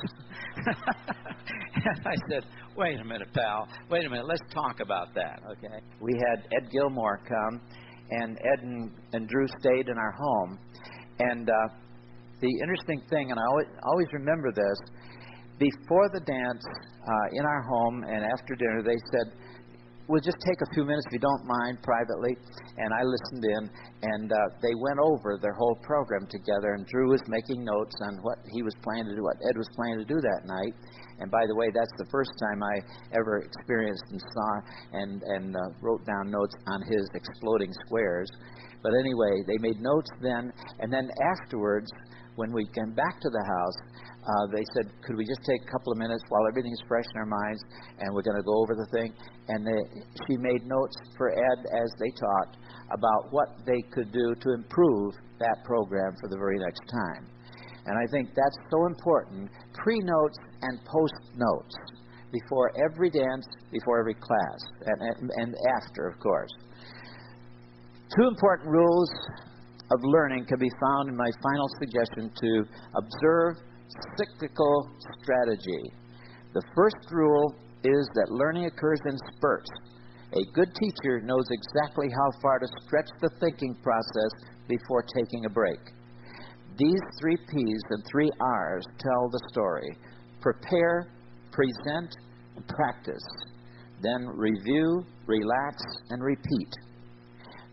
And I said, wait a minute, pal. Wait a minute. Let's talk about that, okay? We had Ed Gilmore come, and Ed and Drew stayed in our home. And the interesting thing, and I always remember this, before the dance in our home and after dinner, they said, we'll just take a few minutes, if you don't mind, privately. And I listened in, and they went over their whole program together, and Drew was making notes on what he was planning to do, what Ed was planning to do that night. And by the way, that's the first time I ever experienced and saw and wrote down notes on his exploding squares. But anyway, they made notes then, and then afterwards, when we came back to the house, they said, could we just take a couple of minutes while everything's fresh in our minds, and we're going to go over the thing. And she made notes for Ed as they talked about what they could do to improve that program for the very next time. And I think that's so important, pre-notes and post-notes, before every dance, before every class, and after, of course. 2 important rules of learning can be found in my final suggestion to observe cyclical strategy. The first rule is that learning occurs in spurts. A good teacher knows exactly how far to stretch the thinking process before taking a break. These 3 P's and 3 R's tell the story: prepare, present, and practice. Then review, relax, and repeat.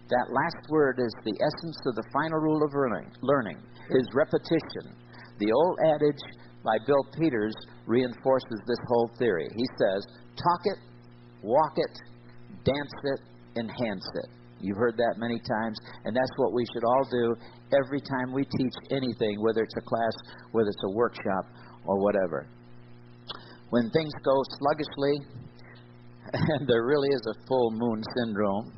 That last word is the essence of the final rule of learning, is repetition. The old adage by Bill Peters reinforces this whole theory. He says, talk it, walk it, dance it, enhance it. You've heard that many times, and that's what we should all do every time we teach anything, whether it's a class, whether it's a workshop, or whatever. When things go sluggishly, and there really is a full moon syndrome,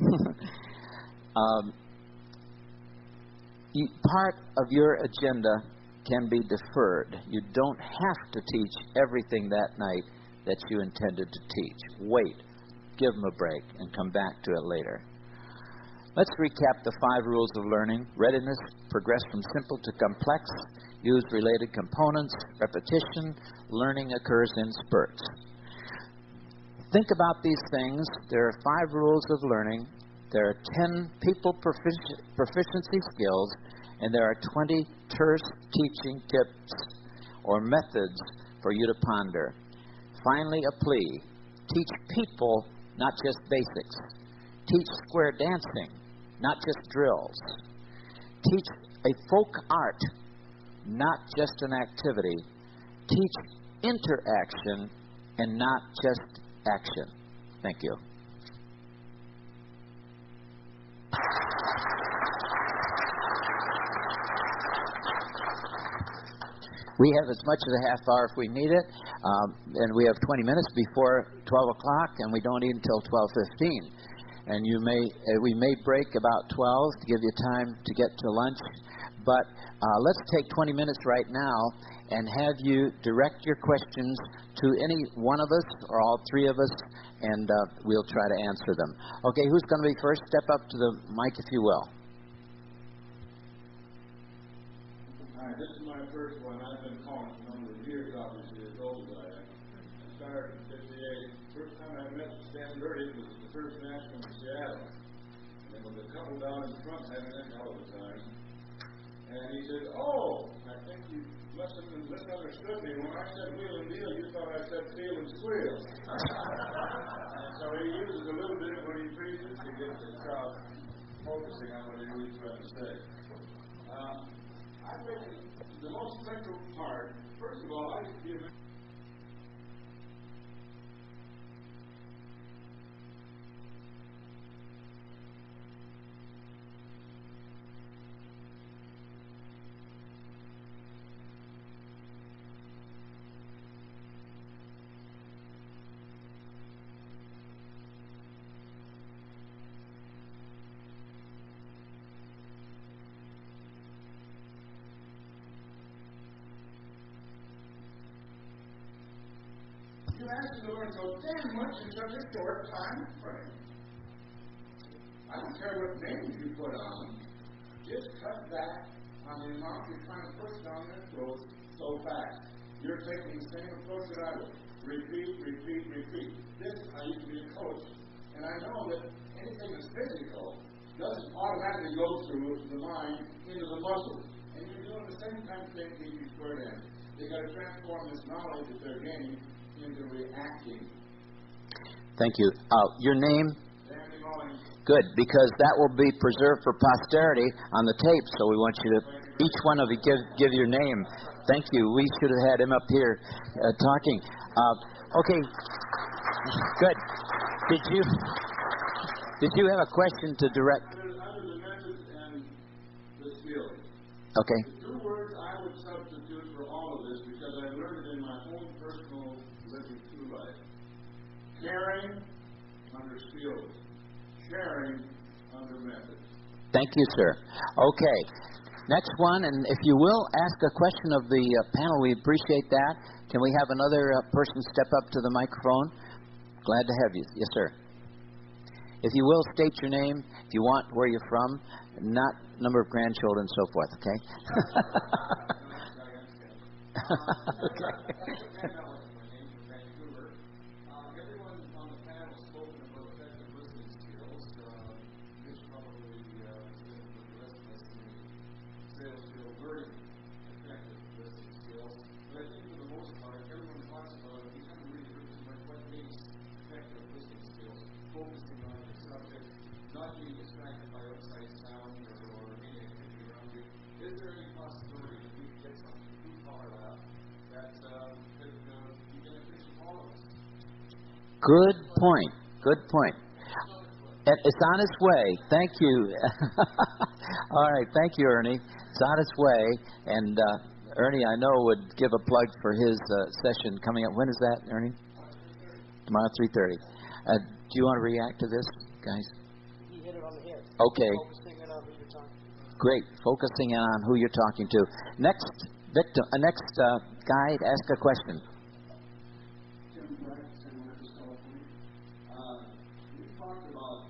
part of your agenda can be deferred. You don't have to teach everything that night that you intended to teach. Wait, give them a break, and come back to it later. Let's recap the 5 rules of learning. Readiness, progress from simple to complex, use related components, repetition, learning occurs in spurts. Think about these things. There are 5 rules of learning. There are 10 people proficiency skills, and there are 20 terse teaching tips or methods for you to ponder. Finally, a plea. Teach people, not just basics. Teach square dancing, not just drills. Teach a folk art, not just an activity. Teach interaction and not just action. Thank you. We have as much as a half hour if we need it, and we have 20 minutes before 12 o'clock, and we don't eat until 12:15. And we may break about 12 to give you time to get to lunch. But let's take 20 minutes right now and have you direct your questions to any one of us or all 3 of us, and we'll try to answer them. Okay, who's going to be first? Step up to the mic, if you will. Hi, this is my first one. I've been calling for a number of years, obviously, as old as I am. I started in 58. First time I met Stan Burdick was at the First National in Seattle. And there was a couple down in front having a hell of a time. And he said, oh, I think you misunderstood me. When I said wheel and deal, you thought I said feel and squeal. And so he uses a little bit when he preaches to get the crowd focusing on what he really trying to say. I think the most central part, first of all, I give it. You asked to learn so damn much in such a short time frame. I don't care what names you put on. Just cut back on the amount you're trying to push down their throats so fast. You're taking the same approach that I would. Repeat, repeat, repeat. This, I used to be a coach, and I know that anything that's physical doesn't automatically go through the mind into the muscles. And you're doing the same kind of thing teaching square dance. They've got to transform this knowledge that they're gaining into reacting. Thank you. Your name? Good, because that will be preserved for posterity on the tape, so we want you to, each one of you, give your name. Thank you. We should have had him up here talking. Okay. Good. Did you have a question to direct? Under the message and the skills. Okay. The two words I would substitute for all of this, because I learned it in my own personal living through life. Caring under skills. Sharing under methods. Thank you, sir. Okay. Next one, and if you will, ask a question of the panel. We appreciate that. Can we have another person step up to the microphone? Glad to have you. Yes, sir. If you will, state your name, if you want, where you're from, not number of grandchildren and so forth, okay? Okay. Vancouver. Everyone on the panel has spoken about effective listening skills. Mitch probably is with the rest of us in the sales field learning effective listening skills. But I think for the most part, everyone talks about it. We haven't really heard too much what makes effective listening skills. Focusing on the subject, not being distracted by outside sound or any activity around you. Is there any possibility that we could get something through CALLERLAB that could be beneficial to all of us? Good point. Good point. It's on its way. Thank you. All right. Thank you, Ernie. It's on its way. And Ernie, I know, would give a plug for his session coming up. When is that, Ernie? Tomorrow at 3:30. Do you want to react to this, guys? He hit it on the head. Okay. Focusing in on who you're talking to. Great. Focusing in on who you're talking to. Next victim, next guy, ask a question. We talked about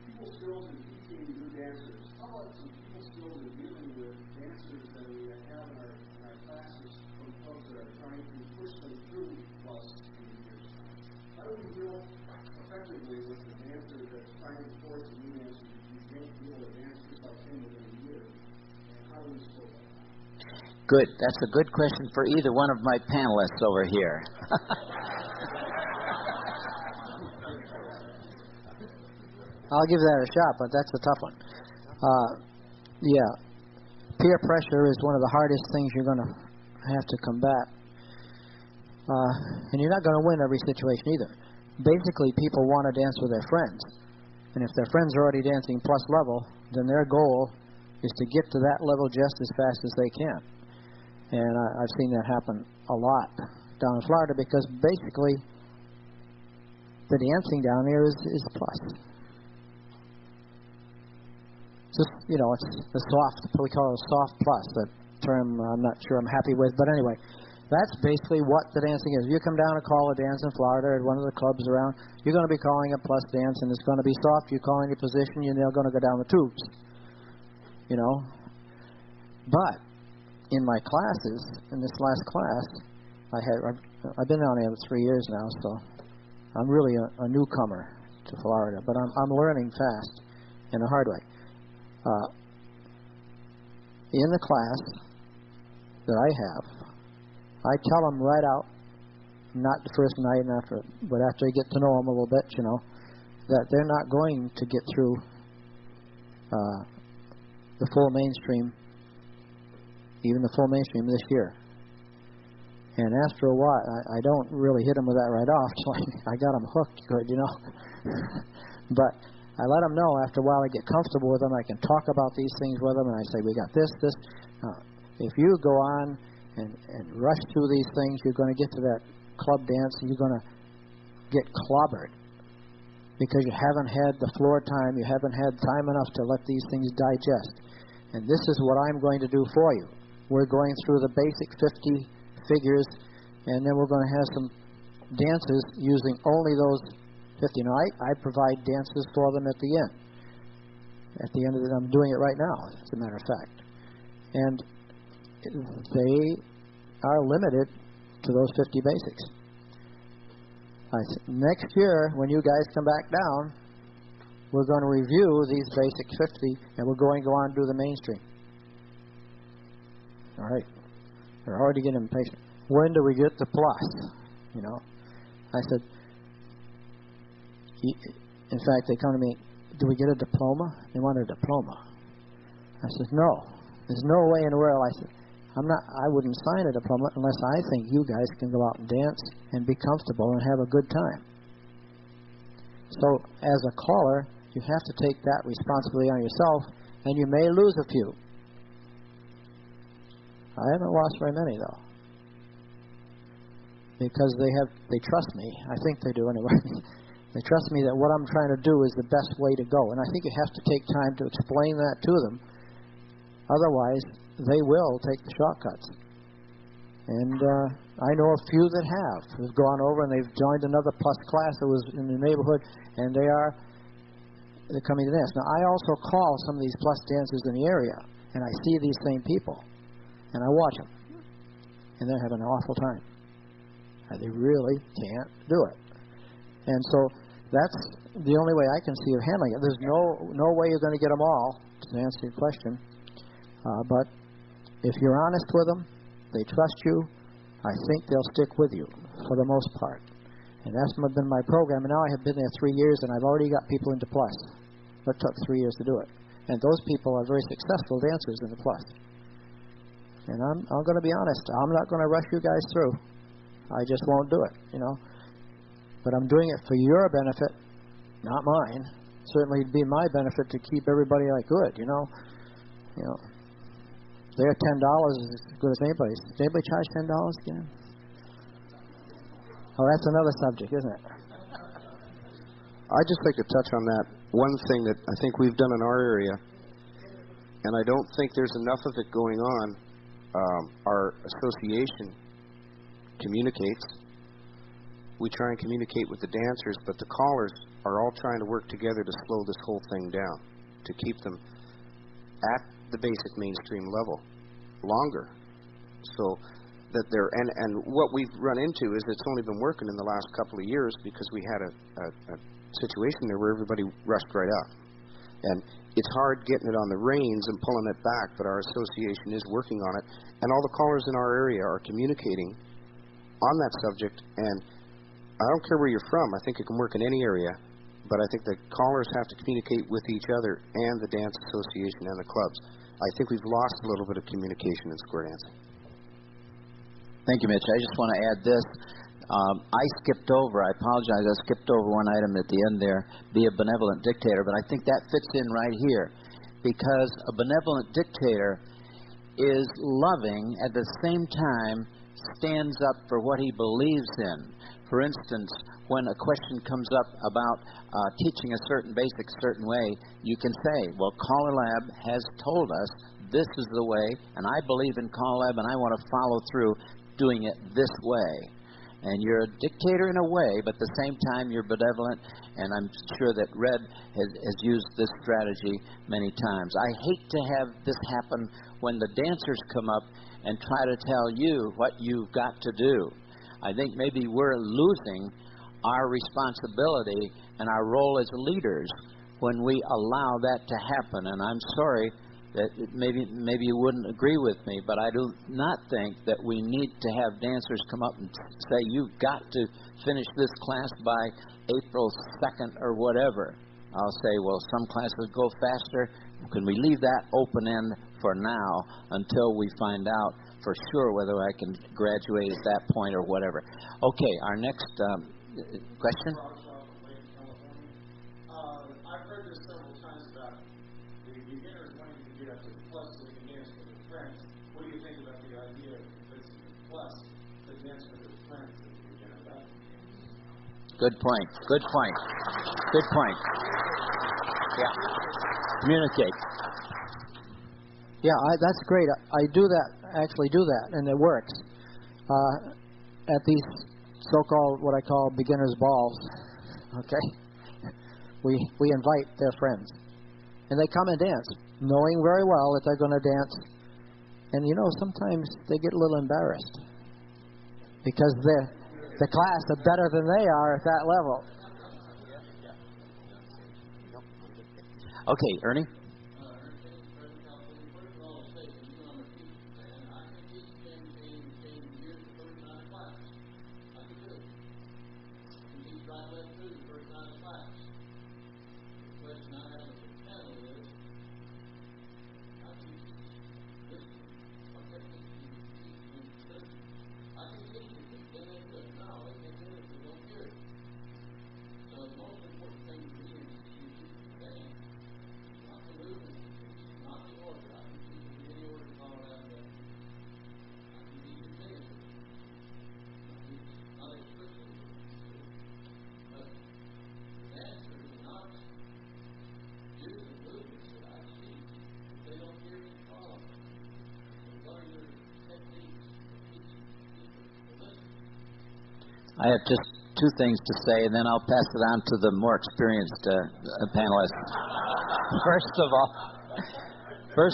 people skills in teaching new dancers. How about some people skills in dealing with dancers that we have in our classes from folks that are trying to push them through plus in years' time? How do we deal effectively with the dancer that's trying to force a new dancer to be able to dance just like him within a year? And how do we scope that? Good. That's a good question for either one of my panelists over here. I'll give that a shot, but that's a tough one. Yeah. Peer pressure is one of the hardest things you're going to have to combat. And you're not going to win every situation either. Basically, people want to dance with their friends. And if their friends are already dancing plus level, then their goal is to get to that level just as fast as they can. And I've seen that happen a lot down in Florida because basically the dancing down there is plus. Just, it's the soft, we call it a soft plus. That term I'm not sure I'm happy with, but anyway, that's basically what the dancing is. You come down and call a dance in Florida at one of the clubs around, you're going to be calling a plus dance, and it's going to be soft. You call any position, and they're going to go down the tubes. But in my classes, in this last class, I've been down there for 3 years now, so I'm really a newcomer to Florida, but I'm learning fast in a hard way. in the class that I have, I tell them right out, not the first night and after, but after I get to know them a little bit, you know, that they're not going to get through the full mainstream, even the full mainstream this year. And after a while, I don't really hit them with that right off, so I got them hooked good, you know. But I let them know after a while I get comfortable with them. I can talk about these things with them, and I say, we got this. If you go on and rush through these things, you're going to get to that club dance, and you're going to get clobbered because you haven't had the floor time, you haven't had time enough to let these things digest. And this is what I'm going to do for you. We're going through the basic 50 figures, and then we're going to have some dances using only those 50. Now, I provide dances for them at the end. At the end of it, I'm doing it right now, as a matter of fact. And they are limited to those 50 basics. Next year, when you guys come back down, we're going to review these basic 50, and we're going to go on and do the mainstream. All right. They're already getting impatient. When do we get the plus? You know, I said, in fact, they come to me, do we get a diploma? They want a diploma. I said, no. There's no way in the world. I said, I wouldn't sign a diploma unless I think you guys can go out and dance and be comfortable and have a good time. So, as a caller, you have to take that responsibility on yourself, and you may lose a few. I haven't lost very many, though, because they trust me. I think they do anyway. They trust me that what I'm trying to do is the best way to go, and I think you have to take time to explain that to them. Otherwise, they will take the shortcuts. And I know a few that have gone over and they've joined another plus class that was in the neighborhood, and they're coming to dance. Now, I also call some of these plus dancers in the area, and I see these same people. And I watch them, and they're having an awful time. They really can't do it. And so that's the only way I can see of handling it. There's no way you're going to get them all, to answer your question. But if you're honest with them, they trust you, I think they'll stick with you for the most part. And that's been my program. And now I have been there 3 years, and I've already got people into plus. It took 3 years to do it. And those people are very successful dancers in the plus. And I'm going to be honest. I'm not going to rush you guys through. I just won't do it, you know. But I'm doing it for your benefit, not mine. Certainly it'd be my benefit to keep everybody like good, you know. You know, their $10 is as good as anybody's. Does anybody charge $10 again? Oh, that's another subject, isn't it? I'd just like to touch on that. One thing that I think we've done in our area, and I don't think there's enough of it going on. Our association communicates. We try and communicate with the dancers, but the callers are all trying to work together to slow this whole thing down, to keep them at the basic mainstream level longer. So that they're, and what we've run into is it's only been working in the last couple of years because we had a situation there where everybody rushed right up. And it's hard getting it on the reins and pulling it back, but our association is working on it. And all the callers in our area are communicating on that subject. And I don't care where you're from. I think it can work in any area. But I think the callers have to communicate with each other and the dance association and the clubs. I think we've lost a little bit of communication in square dancing. Thank you, Mitch. I just want to add this. I skipped over, I apologize, I skipped over one item at the end there, be a benevolent dictator, but I think that fits in right here, because a benevolent dictator is loving, at the same time stands up for what he believes in. For instance, when a question comes up about teaching a certain basic certain way, you can say, well, CALLERLAB has told us this is the way, and I believe in CALLERLAB, and I want to follow through doing it this way. And you're a dictator in a way, but at the same time you're benevolent, and I'm sure that Red has used this strategy many times. I hate to have this happen when the dancers come up and try to tell you what you've got to do. I think maybe we're losing our responsibility and our role as leaders when we allow that to happen. And I'm sorry, Maybe you wouldn't agree with me, but I do not think that we need to have dancers come up and say, you've got to finish this class by April 2nd or whatever. I'll say, well, some classes go faster. Can we leave that open-end for now until we find out for sure whether I can graduate at that point or whatever? Okay, our next question. I've heard this several times about the beginners wanting to get up to the plus so they can dance with their friends. What do you think about the idea of convincing the plus to dance with their friends at the beginner level? Good point. Good point. Good point. Yeah. Communicate. Yeah, that's great. I do that, actually do that, and it works. At these so-called, what I call beginners' balls, okay, we invite their friends. And they come and dance, knowing very well that they're going to dance. And, you know, sometimes they get a little embarrassed because the class are better than they are at that level. Okay, Ernie? I have just two things to say, and then I'll pass it on to the more experienced panelists. First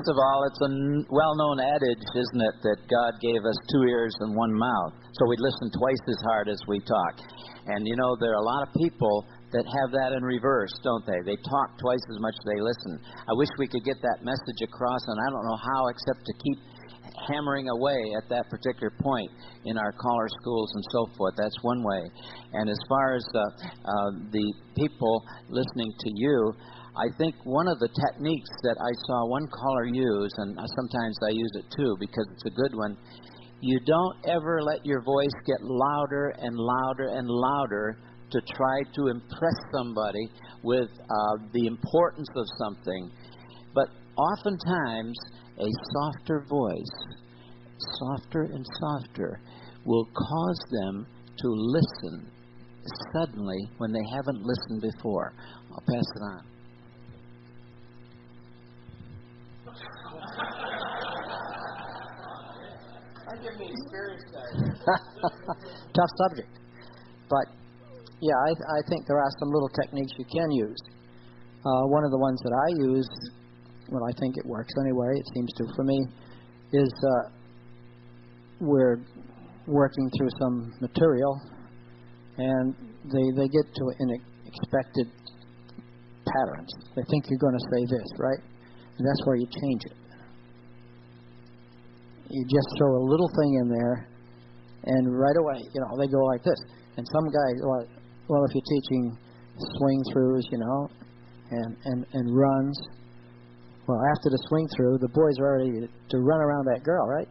of all, it's a well-known adage, isn't it, that God gave us 2 ears and 1 mouth, so we listen twice as hard as we talk. And, you know, there are a lot of people that have that in reverse, don't they? They talk twice as much as they listen. I wish we could get that message across, and I don't know how except to keep hammering away at that particular point in our caller schools and so forth. That's one way. And as far as the people listening to you, I think one of the techniques that I saw one caller use, and sometimes I use it too because it's a good one, you don't ever let your voice get louder and louder and louder to try to impress somebody with the importance of something. But oftentimes, a softer voice, softer and softer, will cause them to listen suddenly when they haven't listened before. I'll pass it on. I give me experience Tough subject. But, yeah, I think there are some little techniques you can use. One of the ones that I use, well, I think it works anyway, it seems to for me, is we're working through some material and they get to an expected patterns. They think you're going to say this, right? And that's where you change it. You just throw a little thing in there and right away, you know, they go like this. And some guy, well, if you're teaching swing throughs, you know, and runs, well, after the swing through, the boys are ready to run around that girl, right?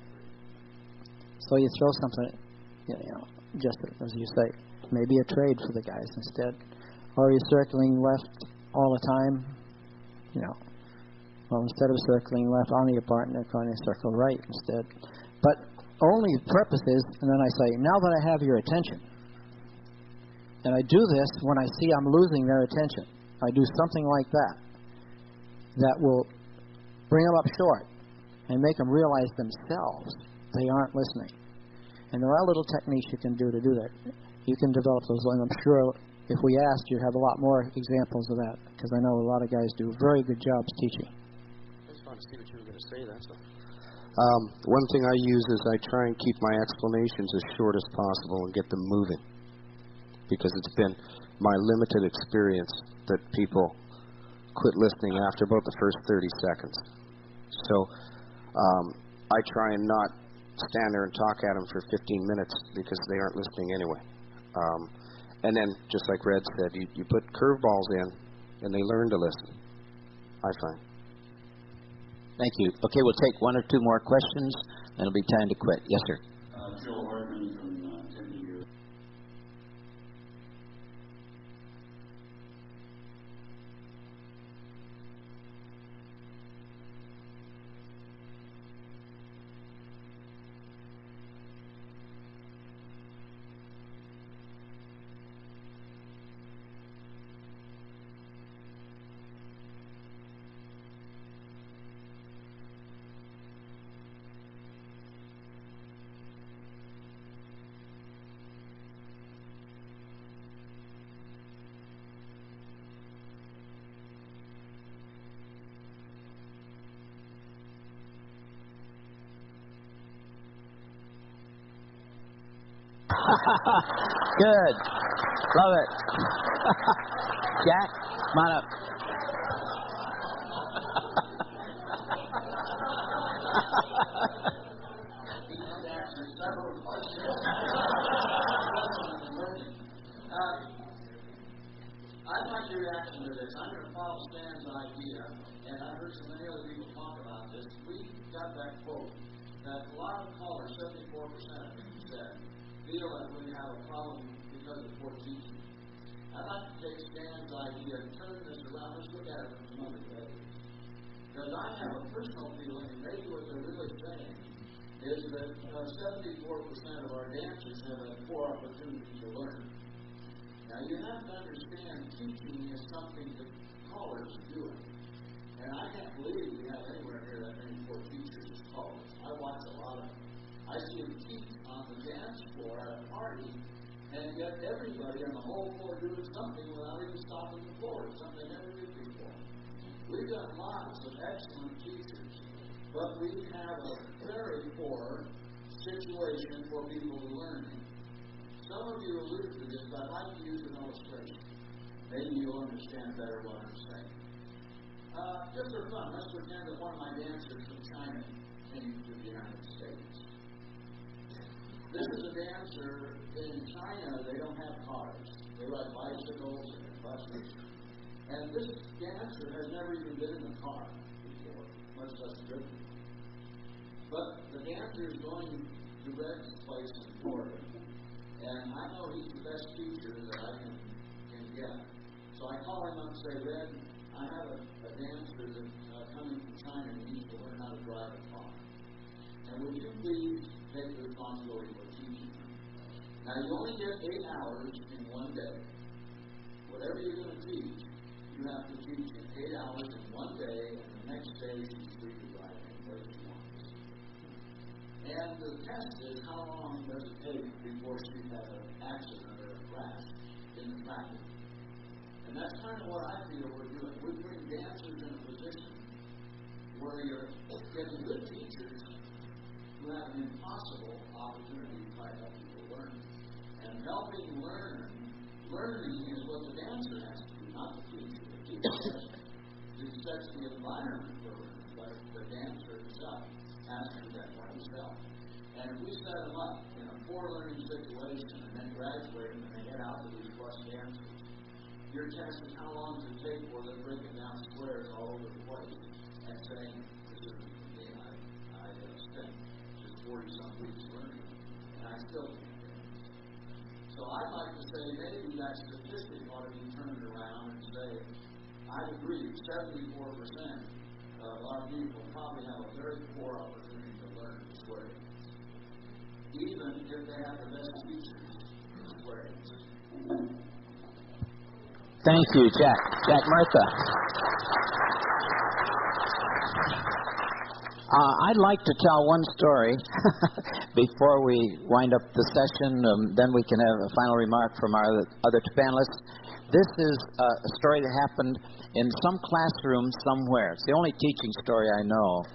So you throw something, you know, just as you say, maybe a trade for the guys instead. Or you're circling left all the time, you know. Well, instead of circling left on your partner, going to circle right instead. But only purpose is, and then I say, now that I have your attention, and I do this when I see I'm losing their attention. I do something like that that will bring them up short and make them realize themselves they aren't listening. And there are little techniques you can do that. You can develop those, and I'm sure if we asked, you'd have a lot more examples of that, because I know a lot of guys do very good jobs teaching. I just wanted to see what you were going to say, that's all. One thing I use is I try and keep my explanations as short as possible and get them moving, because it's been my limited experience that people quit listening after about the first 30 seconds. So I try and not stand there and talk at them for 15 minutes because they aren't listening anyway. And then, just like Red said, you put curveballs in, and they learn to listen, I find. Thank you. Okay, we'll take one or two more questions, and it'll be time to quit. Yes, sir. Joe Hartman from Tempe here. Good. Love it. Jack, come on up. I'd like your reaction to this. I'm going to follow Stan's idea, and I've heard so many other people talk about this. We got that quote that a lot of callers, 74% I think you said, feel that we have a problem because of poor teaching. I'd like to take Stan's idea and turn this around. Let's look at it from some other ways. Because I have a personal feeling, and maybe what they're really saying, is that 74% of our dancers have a poor opportunity to learn. Now, you have to understand, teaching is something that callers are doing. And I can't believe we have anywhere near that many poor teachers as callers. I watch a lot of them. I see them teach on the dance floor at a party, and yet everybody on the whole floor doing something without even stopping the floor, something they never did before. We've got lots of excellent teachers, but we have a very poor situation for people to learn in. Some of you alluded to this, but I'd like to use an illustration. Maybe you'll understand better what I'm saying. Just for fun, let's pretend that one of my dancers from China came to the United States. This is a dancer. In China, they don't have cars. They ride bicycles and buses. And this dancer has never even been in a car before, much less driven. But the dancer is going to Red's place in Florida. And I know he's the best teacher that I can get. So I call him up and say, Red, I have a dancer that's coming from China and he needs to learn how to drive a car. And would you please take the responsibility for teaching him? Now, you only get 8 hours in one day. Whatever you're going to teach, you have to teach in 8 hours in one day, and the next day she's free to drive anywhere she wants. And the test is how long does it take before she has an accident or a crash in the practice. And that's kind of what I feel we're doing. We're putting dancers in a position where you're getting good teachers who have an impossible opportunity to try to help people learn. And helping learning is what the dancer has to do, not the teacher. The teacher sets the environment for learning, but the dancer himself has to do that by himself. And if we set them up in a poor learning situation and then graduate them and they head out to these plus dancers, your test is how long does it take for them breaking down squares all over the place and saying, this isn't for me, I spent just 40-some weeks learning, and I still can't get it. So I'd like to say maybe that statistic ought to be turned around and say, I agree, 74% of our people probably have a very poor opportunity to learn square dance, even if they have the best teachers in square dance. Thank you, Jack. Jack Martha. I'd like to tell one story before we wind up the session. Then we can have a final remark from our other two panelists. This is a story that happened in some classroom somewhere. It's the only teaching story I know,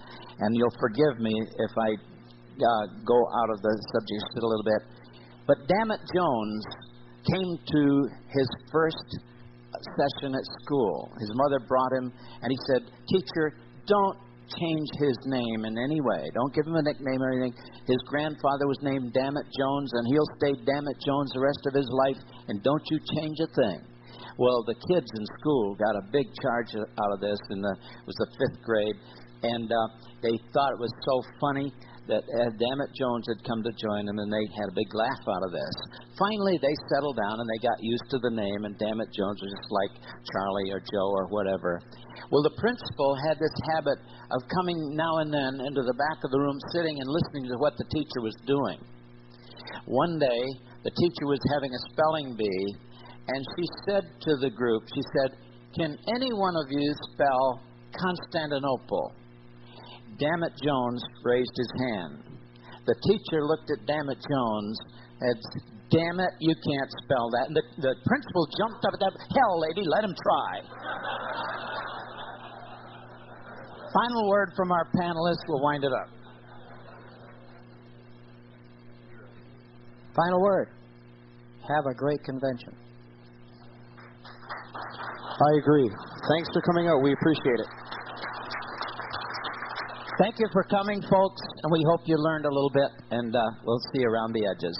and you'll forgive me if I go out of the subject just a little bit. But Dammit Jones came to his first session at school. His mother brought him, and he said, "Teacher, don't change his name in any way. Don't give him a nickname or anything. His grandfather was named Dammit Jones, and he'll stay Dammit Jones the rest of his life, and don't you change a thing. Well, the kids in school got a big charge out of this, it was the 5th grade, and they thought it was so funny that Dammit Jones had come to join them, and they had a big laugh out of this. Finally, they settled down, and they got used to the name, and Dammit Jones was just like Charlie or Joe or whatever. Well, the principal had this habit of coming now and then into the back of the room, sitting and listening to what the teacher was doing. One day, the teacher was having a spelling bee, and she said to the group, she said, "Can any one of you spell Constantinople?" Dammit Jones raised his hand. The teacher looked at Dammit Jones and said, "Damn it, you can't spell that." And the principal jumped up at that. "Hell, lady, let him try." Final word from our panelists. We'll wind it up. Final word. Have a great convention. I agree. Thanks for coming out. We appreciate it. Thank you for coming, folks, and we hope you learned a little bit, and we'll see you around the edges.